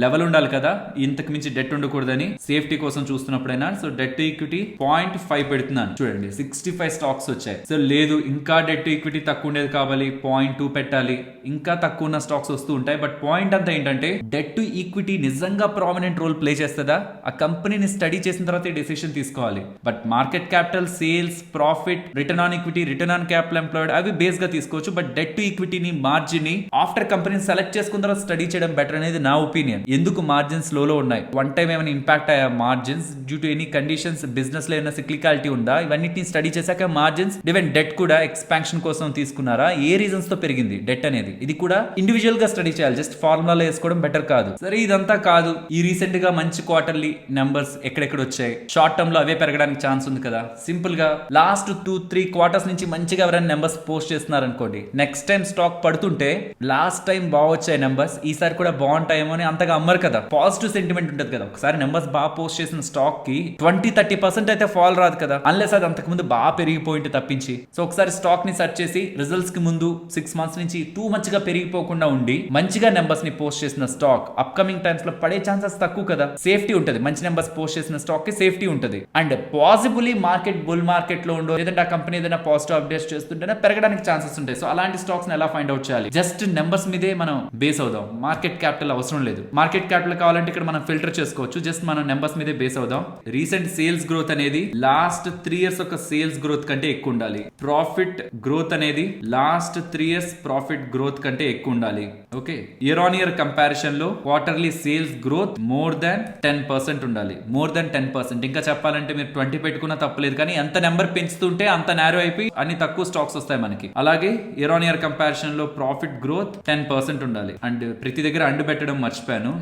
లెవెల్ ఉండాలి కదా, ఇంతకు మించి డెట్ ఉండకూడదని సేఫ్టీ కోసం చూస్తున్నప్పుడైనా. సో డెట్ ఈక్విటీ 0.5 పెడుతున్నాను. చూడండి, 65 స్టాక్స్ వచ్చాయి. సో లేదు, ఇంకా డెట్ ఈక్విటీ తక్కువ ఉండేది కావాలి, 0.2 పెట్టాలి. ఇంకా తక్కువ ఉన్న స్టాక్స్ వస్తూ ఉంటాయి. బట్ పాయింట్ అంతా ఏంటంటే, డెట్ టు ఈక్విటీ నిజంగా ప్రామినెంట్ రోల్ ప్లే చేస్తుందా? ఆ కంపెనీని స్టడీ చేసిన తర్వాత డెసిషన్ తీసుకోవాలి. But market capital, sales, profit, return on equity, return on capital employed అవి బేస్ గా తీసుకోవచ్చు. బట్ డెట్ టు ఈక్విటీని, మార్జిన్ ని ఆఫ్టర్ కంపెనీని సెలెక్ట్ చేసుకున్న తర్వాత స్టడీ చేయడం బెటర్ అనేది నా ఒపీనియన్. ఎందుకు మార్జిన్స్ లోలో ఉన్నాయి? వన్ టైం ఏమైనా ఇంపాక్ట్ అయ్యా margins due to any conditions, business లో ఏమైనా సిక్లికాలిటీ ఉందా? ఇవన్నిటిని స్టడీ చేశాక మార్జిన్స్, ఈవెన్ డెట్ కూడా ఎక్స్పాన్షన్ కోసం తీసుకున్నారా? ఏ రీజన్స్ తో పెరిగింది డెట్ అనేది? ఇది కూడా ఇండివిజువల్ గా స్టడీ చేయాలి. జస్ట్ ఫార్ములాలో వేసుకోవడం బెటర్ కాదు. సరే, ఇదంతా కాదు. ఈ రీసెంట్ గా మంచి క్వార్టర్లీ నెంబర్స్ ఎక్కడెక్కడ వచ్చాయి, షార్ట్ టర్మ్ లో అవే పెరగడానికి ఛాన్స్ ఉంది కదా. సింపుల్ గా లాస్ట్ 2-3 క్వార్టర్స్ నుంచి మంచిగా ఎవరైనా నెంబర్స్ పోస్ట్ చేస్తున్నారు అనుకోండి, నెక్స్ట్ టైం స్టాక్ పడుతుంటే లాస్ట్ టైం బాగా వచ్చాయి నెంబర్స్, ఈసారి కూడా బాగుంటాయేమో అని అంతగా అమ్మరు కదా. పాజిటివ్ సెంటిమెంట్ ఉంటుంది కదా. ఒకసారి నెంబర్స్ బాగా పోస్ట్ చేసిన స్టాక్ కి 20-30% అయితే ఫాల్ రాదు కదా, అన్లెస్ అది అంతకు ముందు బాగా పెరిగిపోయింటే తప్పించి. సో ఒకసారి స్టాక్ ని సెర్చ్ చేసి రిజల్ట్స్ కి ముందు 6 months నుంచి టూ మచ్ గా పెరిగిపోకుండా ఉండి మంచిగా నెంబర్స్ ని పోస్ట్ చేసిన స్టాక్ అప్కమింగ్ టైమ్స్ లో పడే ఛాన్సెస్ తక్కువ కదా. సేఫ్టీ ఉంటుంది. మంచి నెంబర్స్ పోస్ట్ చేసిన స్టాక్ కి సేఫ్టీ ఉంటుంది. And possibly market bull market లో ఉండో, లేదంటే ఆ కంపెనీ ఏదైనా పాజిటివ్ అప్డేట్స్ చేస్తుంటేనే పెరగడానికి ఛాన్సెస్ ఉంటాయి. సో అలాంటి స్టాక్స్ ని ఎలా ఫైండ్ అవుట్ చేయాలి? జస్ట్ నెంబర్స్ మీదే మనం బేస్ అవుదాం. మార్కెట్ క్యాపిటల్ అవసరం లేదు. మార్కెట్ క్యాపిటల్ కావాలంటే ఇక్కడ మనం ఫిల్టర్ చేసుకోవచ్చు. జస్ట్ మనం నెంబర్స్ మీదే బేస్ అవుదాం. రీసెంట్ సేల్స్ గ్రోత్ అనేది లాస్ట్ 3 years ఒక సేల్స్ గ్రోత్ కంటే ఎక్కువ ఉండాలి. ప్రాఫిట్ గ్రోత్ అనేది last last 3 years profit growth కంటే ఎక్కువ ఉండాలి. Okay, year on year comparison లో quarterly sales growth more than 10% ఉండాలి. More than 10%. ఇంకా చెప్పాలంటే మీరు 20 పెట్టుకున్నా తప్పలేదు, కానీ ఎంత నెంబర్ పెంచుతుంటే అంత నేరో అయిపోయి అన్ని తక్కువ స్టాక్స్ వస్తాయి మనకి. అలాగే ఇయర్ ఆన్ ఇయర్ కంపారిజన్ లో ప్రాఫిట్ గ్రోత్ 10% ఉండాలి. అండ్ ప్రతి దగ్గర అండ్ పెట్టడం మర్చిపోయాను,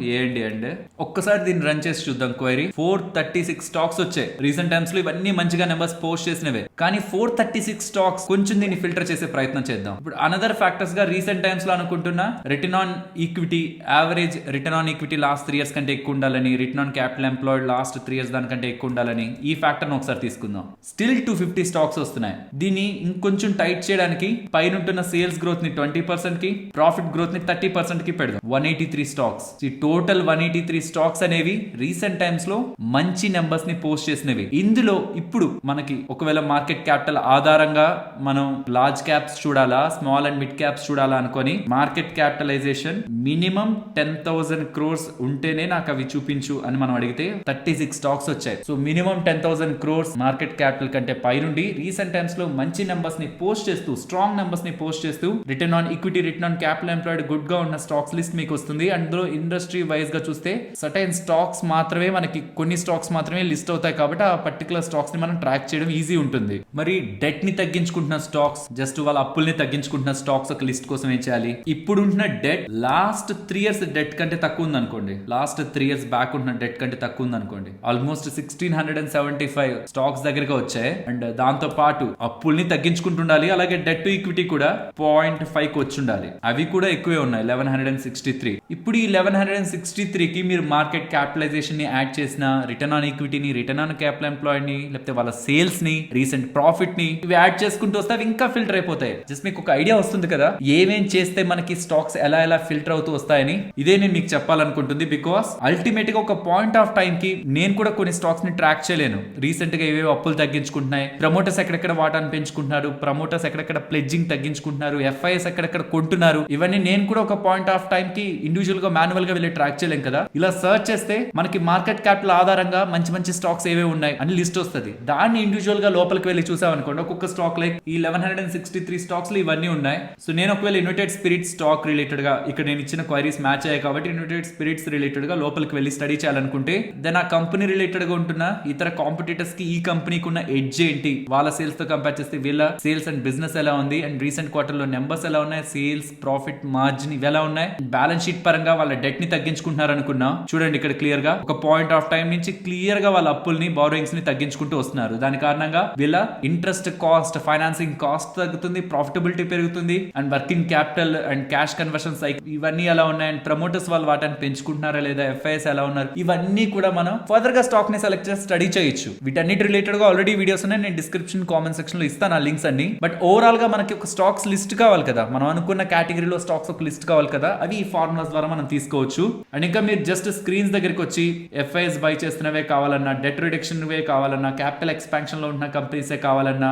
అండ్ ఒక్కసారి దీన్ని రన్ చేసి చూద్దాం. క్వైరీ 436 స్టాక్స్ వచ్చాయి రీసెంట్ టైమ్స్ లో. ఇవన్నీ మంచిగా నెంబర్స్ పోస్ట్ చేసినవే, కానీ 436 స్టాక్స్. కొంచెం దీన్ని ఫిల్టర్ చేసే ప్రయత్నం చేద్దాం. ఇప్పుడు అనదర్ ఫ్యాక్టర్స్ గా రీసెంట్ టైమ్స్ లో అనుకుంటున్నా return on equity, average return on equity last 3 years కంటే ఎక్కువ ఉండాలని, return on capital employed last 3 years దానికంటే ఎక్కువ ఉండాలని. ఈ ఫ్యాక్టర్ ఒకసారి తీసుకుందాం. స్టిల్ 250 స్టాక్స్ వస్తున్నాయి. దీన్ని ఇంకొంచెం టైట్ చేయడానికి పైన ఉంటున్న సేల్స్ గ్రోత్ ని 20% కి, ప్రాఫిట్ గ్రోత్ ని 30% కి పెడదాం. 183 స్టాక్స్. ఈ టోటల్ 183 స్టాక్స్ అనేవి రీసెంట్ టైమ్స్ లో మంచి నెంబర్స్ ని పోస్ట్ చేసినవి. ఇందులో ఇప్పుడు మనకి ఒకవేళ మార్కెట్ క్యాపిటల్ ఆధారంగా మనం లార్జ్ క్యాప్స్ చూడాలా, స్మాల్ అండ్ మిడ్ క్యాప్స్ చూడాలా అనుకొని మార్కెట్ క్యాపిటలైజేషన్ మినిమం 10,000 crores ఉంటేనే నాకు అవి చూపించు అని మనం అడిగితే 36 స్టాక్స్ వచ్చాయి. So minimum 10,000 crores market capital కంటే పైనుండి రీసెంట్ టైమ్స్ లో మంచి నెంబర్స్ ని పోస్ట్ చేస్తూ, స్ట్రాంగ్ నెంబర్స్ ని పోస్ట్ చేస్తూ return on equity, return on capital employed good గా ఉన్న స్టాక్స్ లిస్ట్ మీకు వస్తుంది. అందులో ఇండస్ట్రీ వైజ్ గా చూస్తే సర్టైన్ స్టాక్స్ మాత్రమే మనకి, కొన్ని స్టాక్స్ మాత్రమే లిస్ట్ అవుతాయి. కాబట్టి ఆ పర్టికులర్ స్టాక్స్ ని మనం ట్రాక్ చేయడం ఈజీ ఉంటుంది. మరి డెట్ ని తగ్గించుకుంటున్న స్టాక్స్, జస్ట్ వాళ్ళ అప్పుల్ని తగ్గించుకుంటున్న స్టాక్స్ ఒక లిస్ట్ కోసం ఏం చేయాలి? ఇప్పుడు ఉంటున్న డెట్ లాస్ట్ 3 years డెట్ కంటే తక్కువ ఉంది అనుకోండి, లాస్ట్ 3 years బ్యాక్ ఉంటున్న డెట్ కంటే తక్కువ ఉంది అనుకోండి, ఆల్మోస్ట్ 1675 స్టాక్స్ దగ్గరగా వచ్చాయి. అండ్ దాంతో పాటు అప్పుల్ని తగ్గించుకుంటుండాలి, అలాగే డెట్ టు ఈక్విటీ కూడా 0.5 కి వచ్చి ఉండాలి. అవి కూడా ఎక్కువే ఉన్నాయి, 1163. ఇప్పుడు ఈ 1163 కి మీరు మార్కెట్ క్యాపిటలైజేషన్ ని యాడ్ చేసిన, రిటర్న్ ఆన్ ఈక్విటీని, రిటర్న్ ఆన్ క్యాపిటల్ ఎంప్లాయిడ్ ని, లేకపోతే వాళ్ళ సేల్స్ ని, రీసెంట్ ప్రాఫిట్ ని, ఇవి యాడ్ చేసుకుంటూ వస్తే అవి ఇంకా ఫిల్టర్ అయిపోతాయి. జస్ట్ మీకు ఒక ఐడియా వస్తుంది కదా ఏమేం చేస్తే మనకి స్టాక్స్ ఎలా ఫిల్టర్ అవుతూ వస్తాయని. ఇదే నేను మీకు చెప్పాలనుకుంటుంది. బికాస్ అల్టిమేట్ గా ఒక పాయింట్ ఆఫ్ టైం కి నేను కూడా కొన్ని స్టాక్స్ ని ట్రాక్ చేయలేను. రీసెంట్ గా ఏవేవో అప్పులు తగ్గించుకుంటున్నాయి, ప్రమోటర్స్ ఎక్కడెక్కడ వాటాను పెంచుకుంటున్నారు, ప్రమోటర్స్ ఎక్కడెక్కడ ప్లెడ్జింగ్ తగ్గించుకుంటున్నారు, ఎఫ్ఐఎస్ ఎక్కడెక్కడ కొంటున్నారు, ఇవన్నీ నేను కూడా ఒక పాయింట్ ఆఫ్ టైం కి ఇండివిజువల్ గా మాన్యువల్ గా వెళ్ళి ట్రాక్ చేయలేం కదా. ఇలా సర్చ్ చేస్తే మనకి మార్కెట్ క్యాపిటల్ ఆధారంగా మంచి మంచి స్టాక్స్ ఏవే ఉన్నాయి అని లిస్ట్ వస్తుంది. దాన్ని ఇండివిజువల్ గా లోపలికి వెళ్ళి చూసామనుకోండి, ఒక్కొక్క స్టాక్ లైక్ ఈ 1163 స్టాక్స్ లో ఇవన్నీ ఉన్నాయి. సో నేను ఒకవేళ యునైటెడ్ స్పిరిట్స్ స్టాక్ రిలేటెడ్ గా, ఇక్కడ నేను ఇచ్చిన క్వైరీస్ మ్యాచ్ అయ్యాయి కాబట్టి యునైటెడ్ స్పిరిట్స్ రిలేటెడ్ గా లోపలికి వెళ్ళి స్టడీ చేయాలనుకుంటే, దెన్ ఆ కంపెనీ రిలేటెడ్ గా ఉంటున్న ఇతర కాంపిటీటర్స్ కి ఈ కంపెనీకి ఉన్న ఎడ్జ్ ఏంటి, వాళ్ళ సేల్స్ తో కంపేర్ చేస్తే వీళ్ళ సేల్స్ అండ్ బిజినెస్ ఎలా ఉంది, అండ్ రీసెంట్ క్వార్టర్ లో నెంబర్స్ ఎలా ఉన్నాయి, సేల్స్, ప్రాఫిట్ మార్జిన్ ఇవి ఎలా ఉన్నాయి, బ్యాలెన్స్ షీట్ పరంగా వాళ్ళ డెట్ ని తగ్గించుకుంటున్నారు అనుకున్నా. చూడండి ఇక్కడ క్లియర్ గా ఒక పాయింట్ ఆఫ్ టైం నుంచి క్లియర్ గా వాళ్ళ అప్పుల్ని, బారోయింగ్స్ ని తగ్గించుకుంటూ వస్తున్నారు. దాని కారణంగా వీళ్ళ ఇంట్రెస్ట్ కాస్ట్, ఫైనాన్సింగ్ కాస్ట్ తగ్గుతుంది, ప్రాఫిటబిలిటీ పెరుగుతుంది, and working capital and cash conversion cycle ఇవన్నీ ఎలా ఉన్నాయి, అండ్ ప్రమోటర్స్ వాళ్ళు వాటిని పెంచుకుంటున్నారా లేదా, ఎఫ్ఐఎస్ ఎలా ఉన్నారు, ఇవన్నీ కూడా మనం ఫర్దర్ గా స్టాక్ ని సెలెక్ట్ చేసి స్టడీ చేయొచ్చు. వీటన్నిటి రిలేటెడ్ గా ఆల్రెడీ వీడియోస్ ఉన్నాయి, నేను డిస్క్రిప్షన్ కామెంట్ సెక్షన్ లో ఇస్తాను ఆ లింక్స్ అన్ని. బట్ ఓవరాల్ గా మనకి ఒక స్టాక్స్ లిస్ట్ కావాలి కదా, మనం అనుకున్న కేటగిరీలో స్టాక్స్ ఒక లిస్ట్ కావాలి కదా, అవి ఈ ఫార్ములాస్ ద్వారా మనం తీసుకోవచ్చు. అండ్ ఇంకా మీరు జస్ట్ స్క్రీన్స్ దగ్గరికి వచ్చి ఎఫ్ఐఎస్ బై చేస్తున్నవే కావాలన్నా, డెట్ రిడక్షన్ కావాలన్నా, క్యాపిటల్ ఎక్స్పాన్షన్ లో ఉన్న కంపెనీసే కావాలన్నా,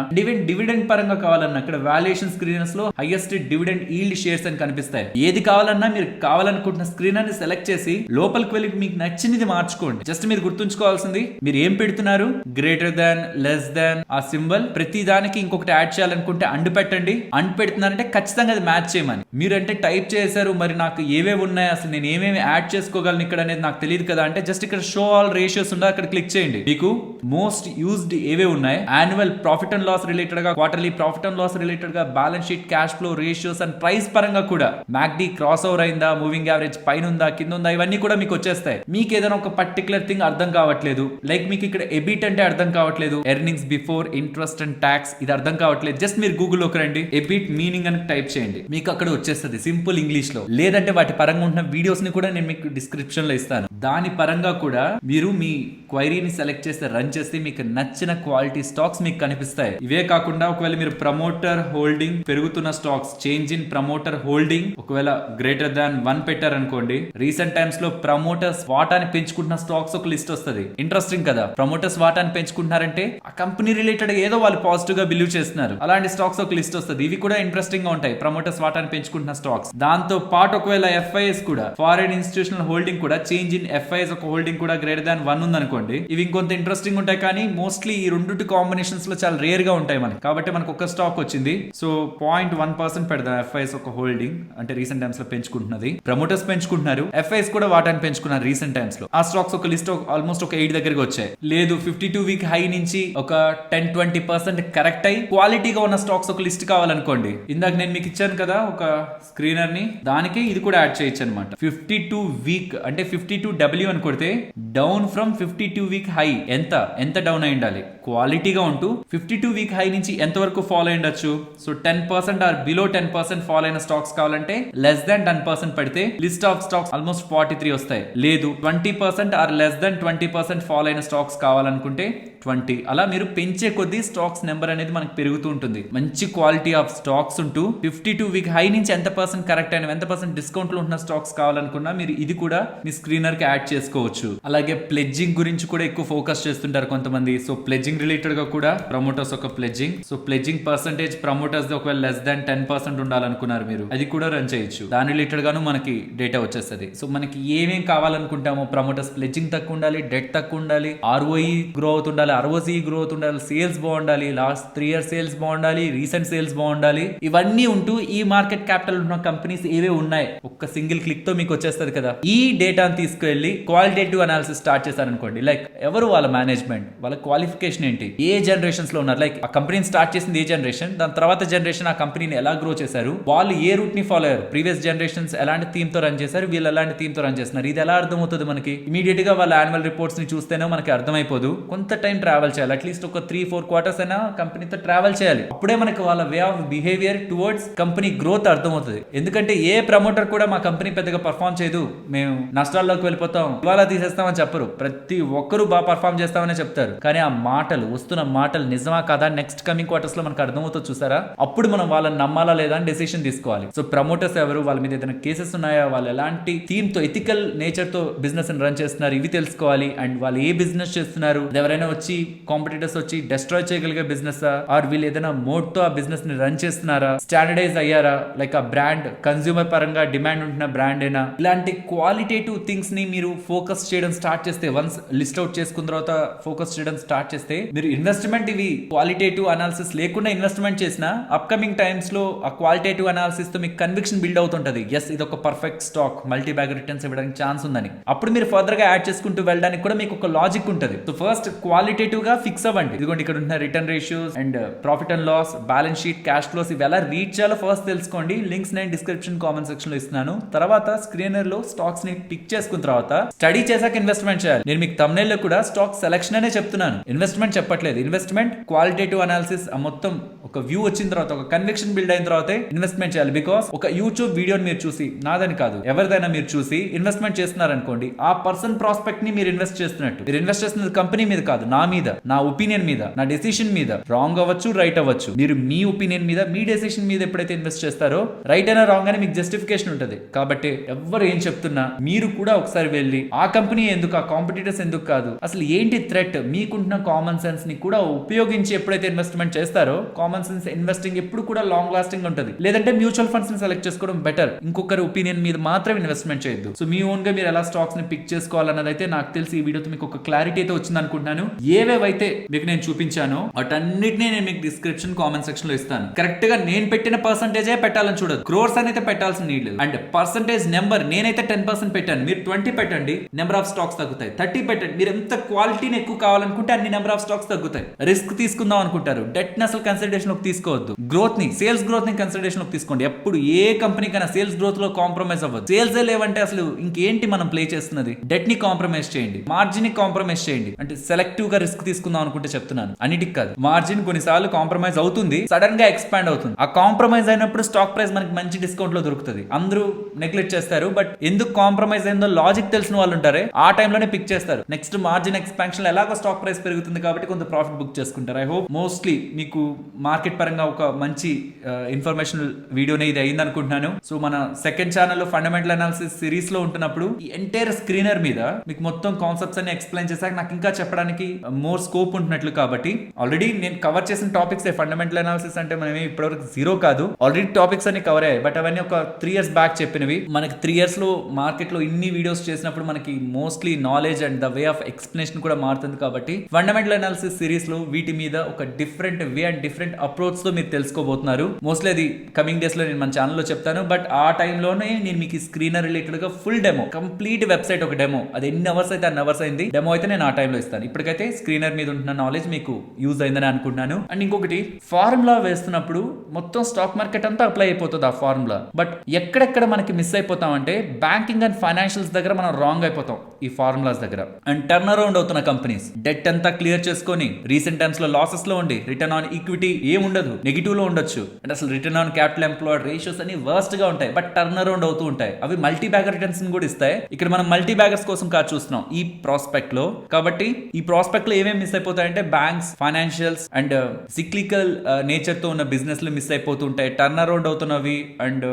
డివిడెండ్ పరంగా కావాలన్నా, ఇక్కడ వాల్యుయేషన్ స్క్రీన్స్ లో హైయెస్ట్ డివిడెండ్ ఈల్డ్ షేర్స్ అని కనిపిస్తాయి. ఏది కావాలన్నా మీరు కావాలనుకుంటున్న స్క్రీన్ అని సెలెక్ట్ చేసి లోపలికి వెళ్ళి మీకు నచ్చినది మార్చుకోండి. జస్ట్ మీరు గుర్తుంచుకోవాల్సింది, మీరు ఏం పెడుతున్నారు, గ్రేటర్ దాన్, లెస్ దాన్, ఆ సింబల్ ప్రతి దానికి ఇంకొకటి యాడ్ చేయాలనుకుంటే అండ్ పెట్టండి. అండ్ పెడుతున్నారంటే ఖచ్చితంగా అది మ్యాచ్ చేయమని. మీరంటే టైప్ చేశారు, మరి నాకు ఏవేవి ఉన్నాయి, అసలు నేను ఏమేమి యాడ్ చేసుకోగలను ఇక్కడ అనేది నాకు తెలియదు కదా అంటే, జస్ట్ ఇక్కడ షో ఆల్ రేషియోస్ ఉందా అక్కడ క్లిక్ చేయండి. మీకు మోస్ట్ యూజ్డ్ ఏవే ఉన్నాయి, annual profit and loss related గా, quarterly profit and loss related గా, balance sheet, cash flow ratios and price పరంగా కూడా, మ్యాక్డీ క్రాస్ ఓవర్ అయిందా, మూవింగ్ యావరేజ్ పైన ఉందా, కింద ఉందా, ఇవన్నీ కూడా మీకు వచ్చేస్తాయి. మీకు ఏదైనా ఒక పర్టికులర్ థింగ్ అర్థం కావట్లేదు, లైక్ మీకు ఇక్కడ ఎబిట్ అంటే అర్థం కావట్లేదు, earnings before interest and tax ఇది అర్థం కావట్లేదు, జస్ట్ మీరు గూగుల్లోకి రండి, ఎబిట్ మీనింగ్ అని టైప్ చేయండి, మీకు అక్కడ వచ్చేస్తుంది సింపుల్ ఇంగ్లీష్ లో. లేదంటే వాటి పరంగా ఉన్న వీడియోస్ ని కూడా నేను మీకు డిస్క్రిప్షన్ లో ఇస్తాను. దాని పరంగా కూడా మీరు మీ క్వైరీని సెలెక్ట్ చేస్తే, రన్ చేస్తే మీకు నచ్చిన క్వాలిటీ స్టాక్స్ మీకు కనిపిస్తాయి. ఇవే కాకుండా ఒకవేళ మీరు ప్రమోటర్ హోల్డింగ్ పెరుగుతున్న stocks, change in promoter holding ఒకవేళ గ్రేటర్ దాన్ 1 పెట్టారు అనుకోండి, రీసెంట్ టైమ్స్ లో ప్రమోటర్స్ వాటాని పెంచుకుంటున్న స్టాక్స్ ఒక లిస్ట్ వస్తుంది. ఇంట్రెస్టింగ్ కదా, ప్రమోటర్స్ వాటాని పెంచుకుంటున్నారంటే ఆ కంపెనీ రిలేటెడ్ ఏదో వాళ్ళు పాజిటివ్ గా బిలీవ్ చేస్తున్నారు, అలాంటి స్టాక్స్ ఒక లిస్ట్ వస్తుంది. ఇవి కూడా ఇంట్రెస్టింగ్ గా ఉంటాయి, ప్రమోటర్స్ వాటాని పెంచుకుంటున్న స్టాక్స్. దాంతో పాటు ఒకవేళ ఎఫ్ఐఎస్ కూడా, ఫారెన్ ఇన్స్టిట్యూషనల్ హోల్డింగ్ కూడా, చేంజ్ ఇన్ ఎఫ్ఐఎస్ ఒక హోల్డింగ్ కూడా గ్రేటర్ దాన్ 1 ఉంది అనుకోండి, ఇవి ఇంకొంత ఇంట్రెస్టింగ్ ఉంటాయి. కానీ మోస్ట్లీ ఈ రెండు కాంబినేషన్స్ సిచ్యువేషన్స్ లో చాలా రేర్ గా ఉంటాయి మనకి. కాబట్టి మనకు ఒక స్టాక్ వచ్చింది, సో 0.1% పెడదాం ఎఫ్ఐఎస్ ఒక హోల్డింగ్, అంటే రీసెంట్ టైమ్స్ లో పెంచుకుంటున్నది. ప్రమోటర్స్ పెంచుకుంటున్నారు, ఎఫ్ఐఎస్ కూడా వాటాన్ని పెంచుకున్నారు రీసెంట్ టైమ్స్ లో. ఆ స్టాక్స్ ఒక లిస్ట్ ఆల్మోస్ట్ ఒక 8 దగ్గరికి వచ్చాయి. లేదు 52 వీక్ హై నుంచి ఒక 10-20% కరెక్ట్ అయ్యి క్వాలిటీగా ఉన్న స్టాక్స్ ఒక లిస్ట్ కావాలనుకోండి, ఇందాక నేను మీకు ఇచ్చాను కదా ఒక స్క్రీనర్ ని, దానికి ఇది కూడా యాడ్ చేయొచ్చు అనమాట. 52 వీక్ అంటే 52W అని కొడితే డౌన్ ఫ్రమ్ 52 వీక్ హై ఎంత డౌన్ అయి ఉండాలి, క్వాలిటీగా ఉంటూ 52 వీక్ హై నుంచి ఎంత వరకు ఫాలో అయి ఉండొచ్చు. సో 10% ఆర్ బిలో 10% ఫాలో అయిన స్టాక్స్ కావాలంటే లెస్ దాన్ 10% పెడితే లిస్ట్ ఆఫ్ స్టాక్స్ ఆల్మోస్ట్ 43 వస్తాయి. లేదు 20% ఆర్ లెస్ దాన్ 20% ఫాలో అయిన స్టాక్స్ కావాలనుకుంటే 20. అలా మీరు పెంచే కొద్దీ స్టాక్స్ నెంబర్ అనేది మనకు పెరుగుతూ ఉంటుంది. మంచి క్వాలిటీ ఆఫ్ స్టాక్స్ ఉంటూ 52 వీక్ హై నుంచి ఎంత పర్సెంట్ కరెక్ట్ అయిన ఎంత పర్సెంట్ డిస్కౌంట్ లో ఉన్న స్టాక్స్ కావాలనుకున్నా మీరు ఇది కూడా మీ స్క్రీనర్ కి యాడ్ చేసుకోవచ్చు. అలాగే ప్లెడ్జింగ్ గురించి కూడా ఎక్కువ ఫోకస్ చేస్తుంటారు కొంతమంది. సో ప్లెడ్జింగ్ రిలేటెడ్ గా కూడా ప్రమోటర్స్ ఒక pledging, so pledging percentage promoters ఒకవేళ లెస్ దాన్ 10% ఉండాలనుకున్నారు మీరు, అది కూడా రన్ చేయొచ్చు. దాని రిలేటెడ్ గాను మనకి డేటా వచ్చేస్తుంది. సో మనకి ఏమేం కావాలనుకుంటామో ప్రమోటర్స్ ప్లెడ్జింగ్ తక్కువ ఉండాలి, డెట్ తక్కువ ఉండాలి, ROE గ్రో అవుతుండాలి, ROCE గ్రోత్ ఉండాలి, సేల్స్ బాగుండాలి, లాస్ట్ 3 years సేల్స్ బాగుండాలి, రీసెంట్ సేల్స్ బాగుండాలి, ఇవన్నీ ఉంటూ ఈ మార్కెట్ క్యాపిటల్ ఉన్న కంపెనీస్ ఏవే ఉన్నాయి ఒక్క సింగిల్ క్లిక్ తో మీకు వచ్చేస్తుంది కదా. ఈ డేటాను తీసుకెళ్లి క్వాలిటేటివ్ అనాలిసిస్ స్టార్ట్ చేశారనుకోండి, లైక్ ఎవరు వాళ్ళ మేనేజ్మెంట్, వాళ్ళ క్వాలిఫికేషన్ ఏంటి, ఏ జనరేషన్స్ లో ఉన్నారు, లైక్ ఆ కంపెనీని స్టార్ట్ చేసింది ఏ జనరేషన్, దాని తర్వాత జనరేషన్ ఆ కంపెనీని ఎలా గ్రో చేశారు, వాళ్ళు ఏ రూట్ ని ఫాలో అయ్యారు, ప్రీవియస్ జనరేషన్స్ ఎలాంటి థీమ్ తో రన్ చేశారు, వీళ్ళు ఎలాంటి థీమ్ తో రన్ చేస్తున్నారు, ఇది ఎలా అర్థమవుతుంది మనకి. ఇమీడియట్ గా వాళ్ళ యాన్యువల్ రిపోర్ట్స్ ని చూస్తేనే మనకి అర్థమైపోదు. కొంత టైం ట్రావెల్ చేయాలి, అట్లీస్ట్ ఒక 3-4 quarters అయినా కంపెనీతో ట్రావెల్ చేయాలి. అప్పుడే మనకి వాళ్ళ way of behaviour towards company growth అర్థమవుతుంది. ఎందుకంటే ఏ ప్రమోటర్ కూడా మా కంపెనీ పెద్దగా పర్ఫామ్ చేయదు, మేము నష్టాల్లోకి వెళ్ళిపోతాం, ఇవాళ తీసేస్తామని చెప్పరు. ప్రతి ఒక్కరు బాగా పర్ఫామ్ చేస్తామని చెప్తారు. కానీ ఆ మాటలు, వస్తున్న మాటలు నిజమా కాదా నెక్స్ట్ కమింగ్ క్వార్టర్స్ లో మనకు అర్థమవుతుంది చూసారా. అప్పుడు మనం వాళ్ళని నమ్మాలా లేదా అని డెసిషన్ తీసుకోవాలి. సో ప్రమోటర్స్ ఎవరు, వాళ్ళ మీద ఏదైనా కేసెస్ ఉన్నాయా, వాళ్ళు ఎలాంటి థీమ్ తో ఎథికల్ నేచర్ తో బిజినెస్ రన్ చేస్తున్నారు ఇవి తెలుసుకోవాలి. అండ్ వాళ్ళు ఏ బిజినెస్ చేస్తున్నారు, ఎవరైనా వచ్చి కాంపిటీటర్స్ వచ్చి డెస్ట్రాయ్ చేయగలిగే బిజినెస్ ఆర్ వీళ్ళు ఏదైనా మోడ్ తో ఆ బిజినెస్ ని రన్ చేస్తున్నారా, స్టాండర్డైజ్ అయ్యారా, లైక్ ఆ బ్రాండ్ కన్స్యూమర్ పరంగా డిమాండ్ ఉంటున్న బ్రాండ్ అయినా, ఇలాంటి క్వాలిటేటివ్ థింగ్స్ ని మీరు ఫోకస్ చేయడం స్టార్ట్ చేస్తే, వన్స్ లిస్ట్ అవుట్ చేసుకున్న తర్వాత ఫోకస్ చేయడం స్టార్ట్ చేస్తే, మీరు ఇన్వెస్ట్మెంట్ ఇవి క్వాలిటేటివ్ అనాలిసిస్ లేకుండా ఇన్వెస్ట్మెంట్ చేసిన అప్కమింగ్ టైమ్స్ లో ఆ క్వాలిటేటివ్ అనాలిసిస్ తో మీకు కన్విక్షన్ బిల్డ్ అవుతుంటది. ఎస్ ఇది ఒక perfect stock, multi bag returns ఇవ్వడానికి ఛాన్స్ ఉందని. అప్పుడు మీరు ఫర్దర్ గా యాడ్ చేసుకుంటూ వెళ్ళడానికి కూడా మీకు ఒక లాజిక్ ఉంటుంది. సో ఫస్ట్ క్వాలిటేటివ్ గా ఫిక్స్ అవ్వండి. ఇదిగోండి ఇక్కడ ఉన్న return ratios and profit and loss, balance sheet, cash flows ఇవి ఎలా రీడ్ చేయాలో ఫస్ట్ తెలుసుకోండి. లింక్స్ నేను డిస్క్రిప్షన్ కామెంట్ సెక్షన్ లో ఇస్తున్నాను. తర్వాత స్క్రీనర్ లో స్టాక్స్ ని పిక్ చేసుకున్న తర్వాత స్టడీ చేశాక ఇన్వెస్ట్మెంట్ చేయాలి. నేను మీకు thumbnail లో కూడా స్టాక్ సెలెక్షన్ అనే చెప్తున్నాను, ఇన్వెస్ట్మెంట్ చెప్పట్లేదు. ఇన్వెస్ట్మెంట్ క్వాలిటేటివ్ అనాలిసిస్ మొత్తం ఒక వ్యూ వచ్చిన తర్వాత, ఒక కన్విక్షన్ బిల్డ్ అయిన తర్వాత ఇన్వెస్ట్మెంట్ చేయాలి. బికాస్ ఒక యూట్యూబ్ వీడియోని మీరు చూసి, నాదని కాదు ఎవరిదైనా మీరు చూసి ఇన్వెస్ట్మెంట్ చేస్తున్నారనుకోండి, ఆ పర్సన్ ప్రాస్పెక్ట్ ని మీరు ఇన్వెస్ట్ చేస్తున్నట్టు. మీరు ఇన్వెస్ట్ చేస్తున్నది కంపెనీ మీద కాదు, నా మీద, నా ఒపీనియన్ మీద, నా డెసిషన్ మీద. రాంగ్ అవ్వచ్చు, రైట్ అవ్వచ్చు. మీరు మీ ఒపీనియన్ మీద, మీ డెసిషన్ మీద ఎప్పుడైతే ఇన్వెస్ట్ చేస్తారో, రైట్ అయినా రాంగ్ అని మీకు జస్టిఫికేషన్ ఉంటుంది. కాబట్టి ఎవరు ఏం చెప్తున్నా మీరు కూడా ఒకసారి వెళ్ళి ఆ కంపెనీ ఎందుకు, ఆ కాంపిటీటర్స్ ఎందుకు కాదు, అసలు ఏంటి థ్రెట్, మీకుంటున్న కామన్ సెన్స్ ని కూడా ఉపయోగించి ఎప్పుడైతే ఇన్వెస్ట్మెంట్ చేస్తారో, కామన్ సెన్స్ ఇన్వెస్టింగ్ ఎప్పుడు కూడా లాంగ్ లాస్టింగ్ ఉంటుంది. లేదంటే మ్యూచువల్ ఫండ్స్ ని సెలెక్ట్ చేసుకోవడం బెటర్. ఇంకొకరి ఒపీనియన్ మీద మాత్రం ఇన్వెస్ట్మెంట్ చేయొద్దు. సో మీ ఓన్ గా మీరు ఎలా స్టాక్స్ ని పిక్ చేసుకోవాలన్నది అయితే నాకు తెలిసి ఈ వీడియోతో మీకు ఒక క్లారిటీ అయితే వచ్చింది అనుకుంటున్నాను. ఏవేవైతే మీకు నేను చూపించానో వాటన్నిటిని నేను మీకు డిస్క్రిప్షన్ కామెంట్ సెక్షన్ లో ఇస్తాను. కరెక్ట్ గా నేను పెట్టిన పర్సంటేజే పెట్టాలని చూడదు, క్రోర్స్ అయితే పెట్టాల్సిన నీడ్ లేదు. అండ్ పర్సంటేజ్ నెంబర్ నేనైతే 10% పెట్టాను, మీరు 20 పెట్టండి, నెంబర్ ఆఫ్ స్టాక్స్ తగ్గుతాయి. 30 పెట్టండి, మీరు ఎంత క్వాలిటీని ఎక్కువ కావాలనుకుంటే అన్ని నెంబర్ ఆఫ్ స్టాక్స్ తగ్గుతాయి. రిస్క్ తీసుకుందాం అనుకుంటారు, డెట్ ని అసలు కన్సిడరేషన్ లోకి తీసుకోవద్దు. గ్రోత్ ని, సేల్స్ గ్రోత్ ని కన్సిడరేషన్ లోకి తీసుకోండి. ఎప్పుడు ఏ కంపెనీకైనా సేల్స్ గ్రోత్ లో కాంప్రమైజ్ అవ్వదు. సేల్స్ లేవంటే అసలు ఇంకేంటి మనం ప్లే చేస్తున్నది. డెట్ ని కాంప్రమైజ్ చేయండి, మార్జిన్ ని కాంప్రమైజ్ చేయండి. అంటే సెలెక్టివ్ గా రిస్క్ తీసుకుందాం అనుకుంటే చెప్తున్నాను, అన్నిటికి కాదు. మార్జిన్ కొన్నిసార్లు కాంప్రమైజ్ అవుతుంది, సడన్ గా ఎక్స్పాండ్ అవుతుంది. ఆ కాంప్రమైజ్ అయినప్పుడు స్టాక్ ప్రైస్ మనకి మంచి డిస్కౌంట్ లో దొరుకుతుంది. అందరూ నెగ్లెక్ట్ చేస్తారు, బట్ ఎందుకు కాంప్రమైజ్ అయిందో లాజిక్ తెలిసిన వాళ్ళు ఉంటారే, ఆ టైంలోనే పిక్ చేస్తారు. నెక్స్ట్ మార్జిన్ ఎక్స్పాన్షన్ ఎలాగో స్టాక్ ప్రైస్ పెరుగుతుంది కాబట్టి కొంత ప్రాఫిట్ బుక్ చేసుకుంటారు. ఐ హోప్ మోస్ట్లీ మీకు మార్కెట్ పరంగా ఒక మంచి ఇన్ఫర్మేషనల్ వీడియోనే ఇది అయింది అనుకుంటున్నాను. సో మన సెకండ్ ఛానల్లో ఫండమెంటల్ అనాలిసిస్ సిరీస్ లో ఉంటున్నప్పుడు ఈ ఎంటైర్ స్క్రీనర్ మీద మీకు మొత్తం కాన్సెప్ట్స్ అన్ని ఎక్స్ప్లెయిన్ చేశాక నాకు ఇంకా చెప్పడానికి మోర్ స్కోప్ ఉంటున్నట్లు. కాబట్టి ఆల్రెడీ నేను కవర్ చేసిన టాపిక్స్ ఫండమెంటల్ అనాలిసిస్ అంటే మనం ఇప్పటివరకు జీరో కాదు, ఆల్రెడీ టాపిక్స్ అన్ని కవర్ అయ్యాయి. బట్ అవన్నీ ఒక 3 years బ్యాక్ చెప్పినవి. మనకి 3 years లో మార్కెట్ లో ఇన్ని వీడియోస్ చేసినప్పుడు మనకి mostly knowledge and the way of explanation కూడా మారుతుంది. కాబట్టి ఫండమెంటల్ అనాలిసిస్ సిరీస్ లో వీటి మీద ఒక different way and different approach తో మీరు తెలుసుకోబోతున్నారు. మోస్ట్లీ అది కమింగ్ డేస్ లో నేను మన ఛానల్లో చెప్తాను. బట్ ఆ టైంలోనే నేను మీకు స్క్రీనర్ రిలేటెడ్ గా ఫుల్ డెమో, కంప్లీట్ వెబ్సైట్ ఒక డెమో, అది ఎన్ని అవర్స్ అయితే అన్ని అవర్స్ అయింది డెమో అయితే నేను ఆ టైంలో ఇస్తాను. ఇప్పటికైతే స్క్రీనర్ మీద ఉంటున్న నాలెడ్జ్ మీకు యూజ్ అయిందని అనుకుంటున్నాను. అండ్ ఇంకొకటి, ఫార్ములా వేస్తున్నప్పుడు మొత్తం స్టాక్ మార్కెట్ అంతా అప్లై అయిపోతుంది ఆ ఫార్ములా. బట్ ఎక్కడెక్కడ మనకి మిస్ అయిపోతాం అంటే బ్యాంకింగ్ అండ్ ఫైనాన్షియల్స్ దగ్గర మనం రాంగ్ అయిపోతాం ఈ ఫార్ములాస్ దగ్గర. అండ్ టర్న్ అరౌండ్ అవుతున్న కంపెనీస్ డెట్ అంతా క్లియర్ చేసుకొని రీసెంట్ టైమ్స్ లో లాసెస్ లో ఉండి రిటర్న్ ఆన్ ఈక్విటీ ఏముండదు, నెగిటివ్ లో ఉండొచ్చు. అండ్ అసలు return on capital employed ratios అని వర్స్ట్ గా ఉంటాయి. బట్ టర్న్ అరౌండ్ అవుతూ ఉంటాయి. అవి మల్టీ బ్యాగర్ రిటర్న్స్ కూడా ఇస్తాయి. ఇక్కడ మనం మల్టీ బ్యాగర్స్ కోసం కాదు చూస్తున్నాం ఈ ప్రాస్పెక్ట్ లో. కాబట్టి ఈ ప్రాస్పెక్ట్ లో ఏమేమి మిస్ అయిపోతాయంటే banks, financials and cyclical nature తో ఉన్న బిజినెస్ లు మిస్ అయిపోతుంటాయి. టర్న్ అరౌండ్ అవుతున్నవి అండ్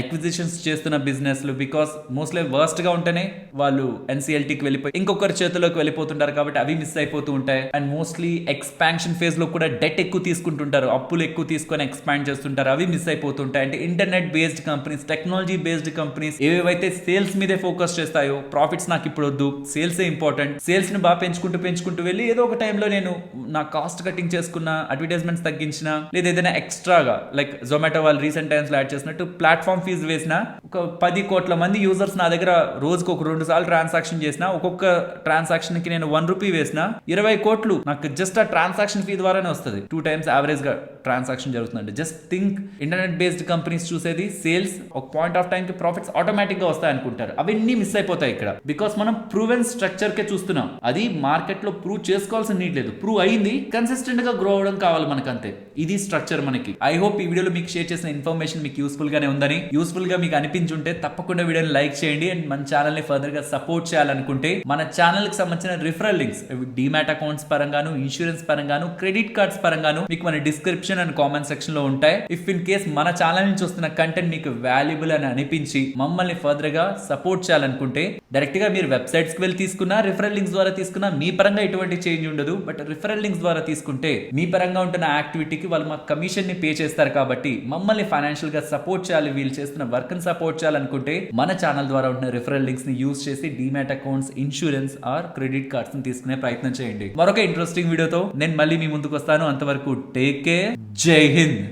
అక్విజిషన్స్ చేస్తున్న బిజినెస్లు, బికాస్ మోస్ట్లీ వర్స్ట్ గా ఉంటేనే వాళ్ళు ఎన్సీఎల్టీకి వెళ్ళిపోయి ఇంకొకరి చేతిలోకి వెళ్ళిపోతుంటారు. కాబట్టి అవి మిస్ అయిపోతూ ఉంటాయి. అండ్ మోస్ట్లీ ఎక్స్పాన్షన్ ఫేజ్ లో కూడా డెట్ ఎక్కువ తీసుకుంటుంటారు, అప్పులు ఎక్కువ తీసుకొని ఎక్స్పాండ్ చేస్తుంటారు, అవి మిస్ అయిపోతుంటాయి. అంటే internet based companies, technology based companies ఏవైతే సేల్స్ మీదే ఫోకస్ చేస్తాయో, ప్రాఫిట్స్ నాకు ఇప్పుడు వద్దు, సేల్సే ఇంపార్టెంట్, సేల్స్ ని బాగా పెంచుకుంటూ వెళ్ళి ఏదో ఒక టైంలో నేను నా కాస్ట్ కటింగ్ చేసుకున్న, అడ్వర్టైజ్మెంట్స్ తగ్గించిన, లేదా ఏదైనా ఎక్స్ట్రాగా లైక్ జొమాటో వాళ్ళు రీసెంట్ టైమ్స్ లో యాడ్ చేసినట్టు ప్లాట్ఫామ్ ఫీజు వేసిన, ఒక 10 కోట్ల మంది యూజర్స్ నా దగ్గర రోజుకు ఒక 2 సార్లు ట్రాన్సాక్షన్ చేసిన, ఒక్కొక్క ట్రాన్సాక్షన్ కి నేను 1 రూపీ వేసిన 20 కోట్లు నాకు జస్ట్ ఆ ట్రాన్సాక్షన్ ఫీ ద్వారానే వస్తుంది. 2 times యావరేజ్ గా ట్రాన్సాక్షన్ జరుగుతుందండి. Just think, internet based companies చూసేది సేల్స్, ఒక పాయింట్ ఆఫ్ టైం కి ప్రాఫిట్స్ ఆటోమేటిక్ గా వస్తాయి అనుకుంటారు. అవన్నీ మిస్ అయిపోతాయి ఇక్కడ. బికాస్ మనం ప్రూవెన్ స్ట్రక్చర్ కే చూస్తున్నాం. అది మార్కెట్ లో ప్రూవ్ చేసుకోవాల్సిన నీడ్ లేదు. ప్రూవ్ అయింది, కన్సిస్టెంట్ గా గ్రో అవడం కావాలి మనకు, అంతే. ఇది స్ట్రక్చర్ మనకి. ఐ హోప్ ఈ వీడియోలో మీకు షేర్ చేసిన ఇన్ఫర్మేషన్ మీకు యూస్ఫుల్ గానే ఉందని, యూస్ఫుల్ గా మీకు అనిపించుంటే తప్పకుండా వీడియోని లైక్ చేయండి. అండ్ మన ఛానల్ ని ఫర్దర్ గా సపోర్ట్ చేయాలనుకుంటే మన ఛానల్ కి సంబంధించిన రిఫరల్ లింక్స్ డీమ్యాట్ అకౌంట్స్ పరంగాను, ఇన్సూరెన్స్ పరంగాను, క్రెడిట్ కార్డ్స్ పరంగాను మీకు మన డిస్క్రిప్షన్ అండ్ కామెంట్ సెక్షన్ లో ఉంటాయి. ఇఫ్ ఇన్ కేస్ మన ఛానల్ నుంచి వస్తున్న కంటెంట్ మీకు వాల్యుబుల్ అని అనిపించి మమ్మల్ని ఫర్దర్ గా సపోర్ట్ చేయాలనుకుంటే డైరెక్ట్ గా మీరు వెబ్సైట్స్ కి వెళ్ళి తీసుకున్నా, రిఫరల్ లింక్స్ ద్వారా తీసుకున్నా మీ పరంగా ఎటువంటి చేంజ్ ఉండదు. బట్ రిఫరల్ లింక్స్ ద్వారా తీసుకుంటే మీ పరంగా ఉంటున్న యాక్టివిటీకి వాళ్ళు మా కమిషన్ ని పే చేస్తారు. కాబట్టి మమ్మల్ని ఫైనాన్షియల్ గా సపోర్ట్ చేయాలి, వీళ్ళు చేస్తున్న వర్క్ ని సపోర్ట్ చేయాలనుకుంటే మన ఛానల్ ద్వారా ఉంటున్న రిఫరల్ లింక్స్ ని యూజ్ చేసి demat accounts, insurance or credit cards ని తీసుకునే ప్రయత్నం చేయండి. మరొక ఇంట్రెస్టింగ్ వీడియోతో నేను మళ్ళీ మీ ముందుకు వస్తాను. అంతవరకు టేక్ కేర్. జై హింద్.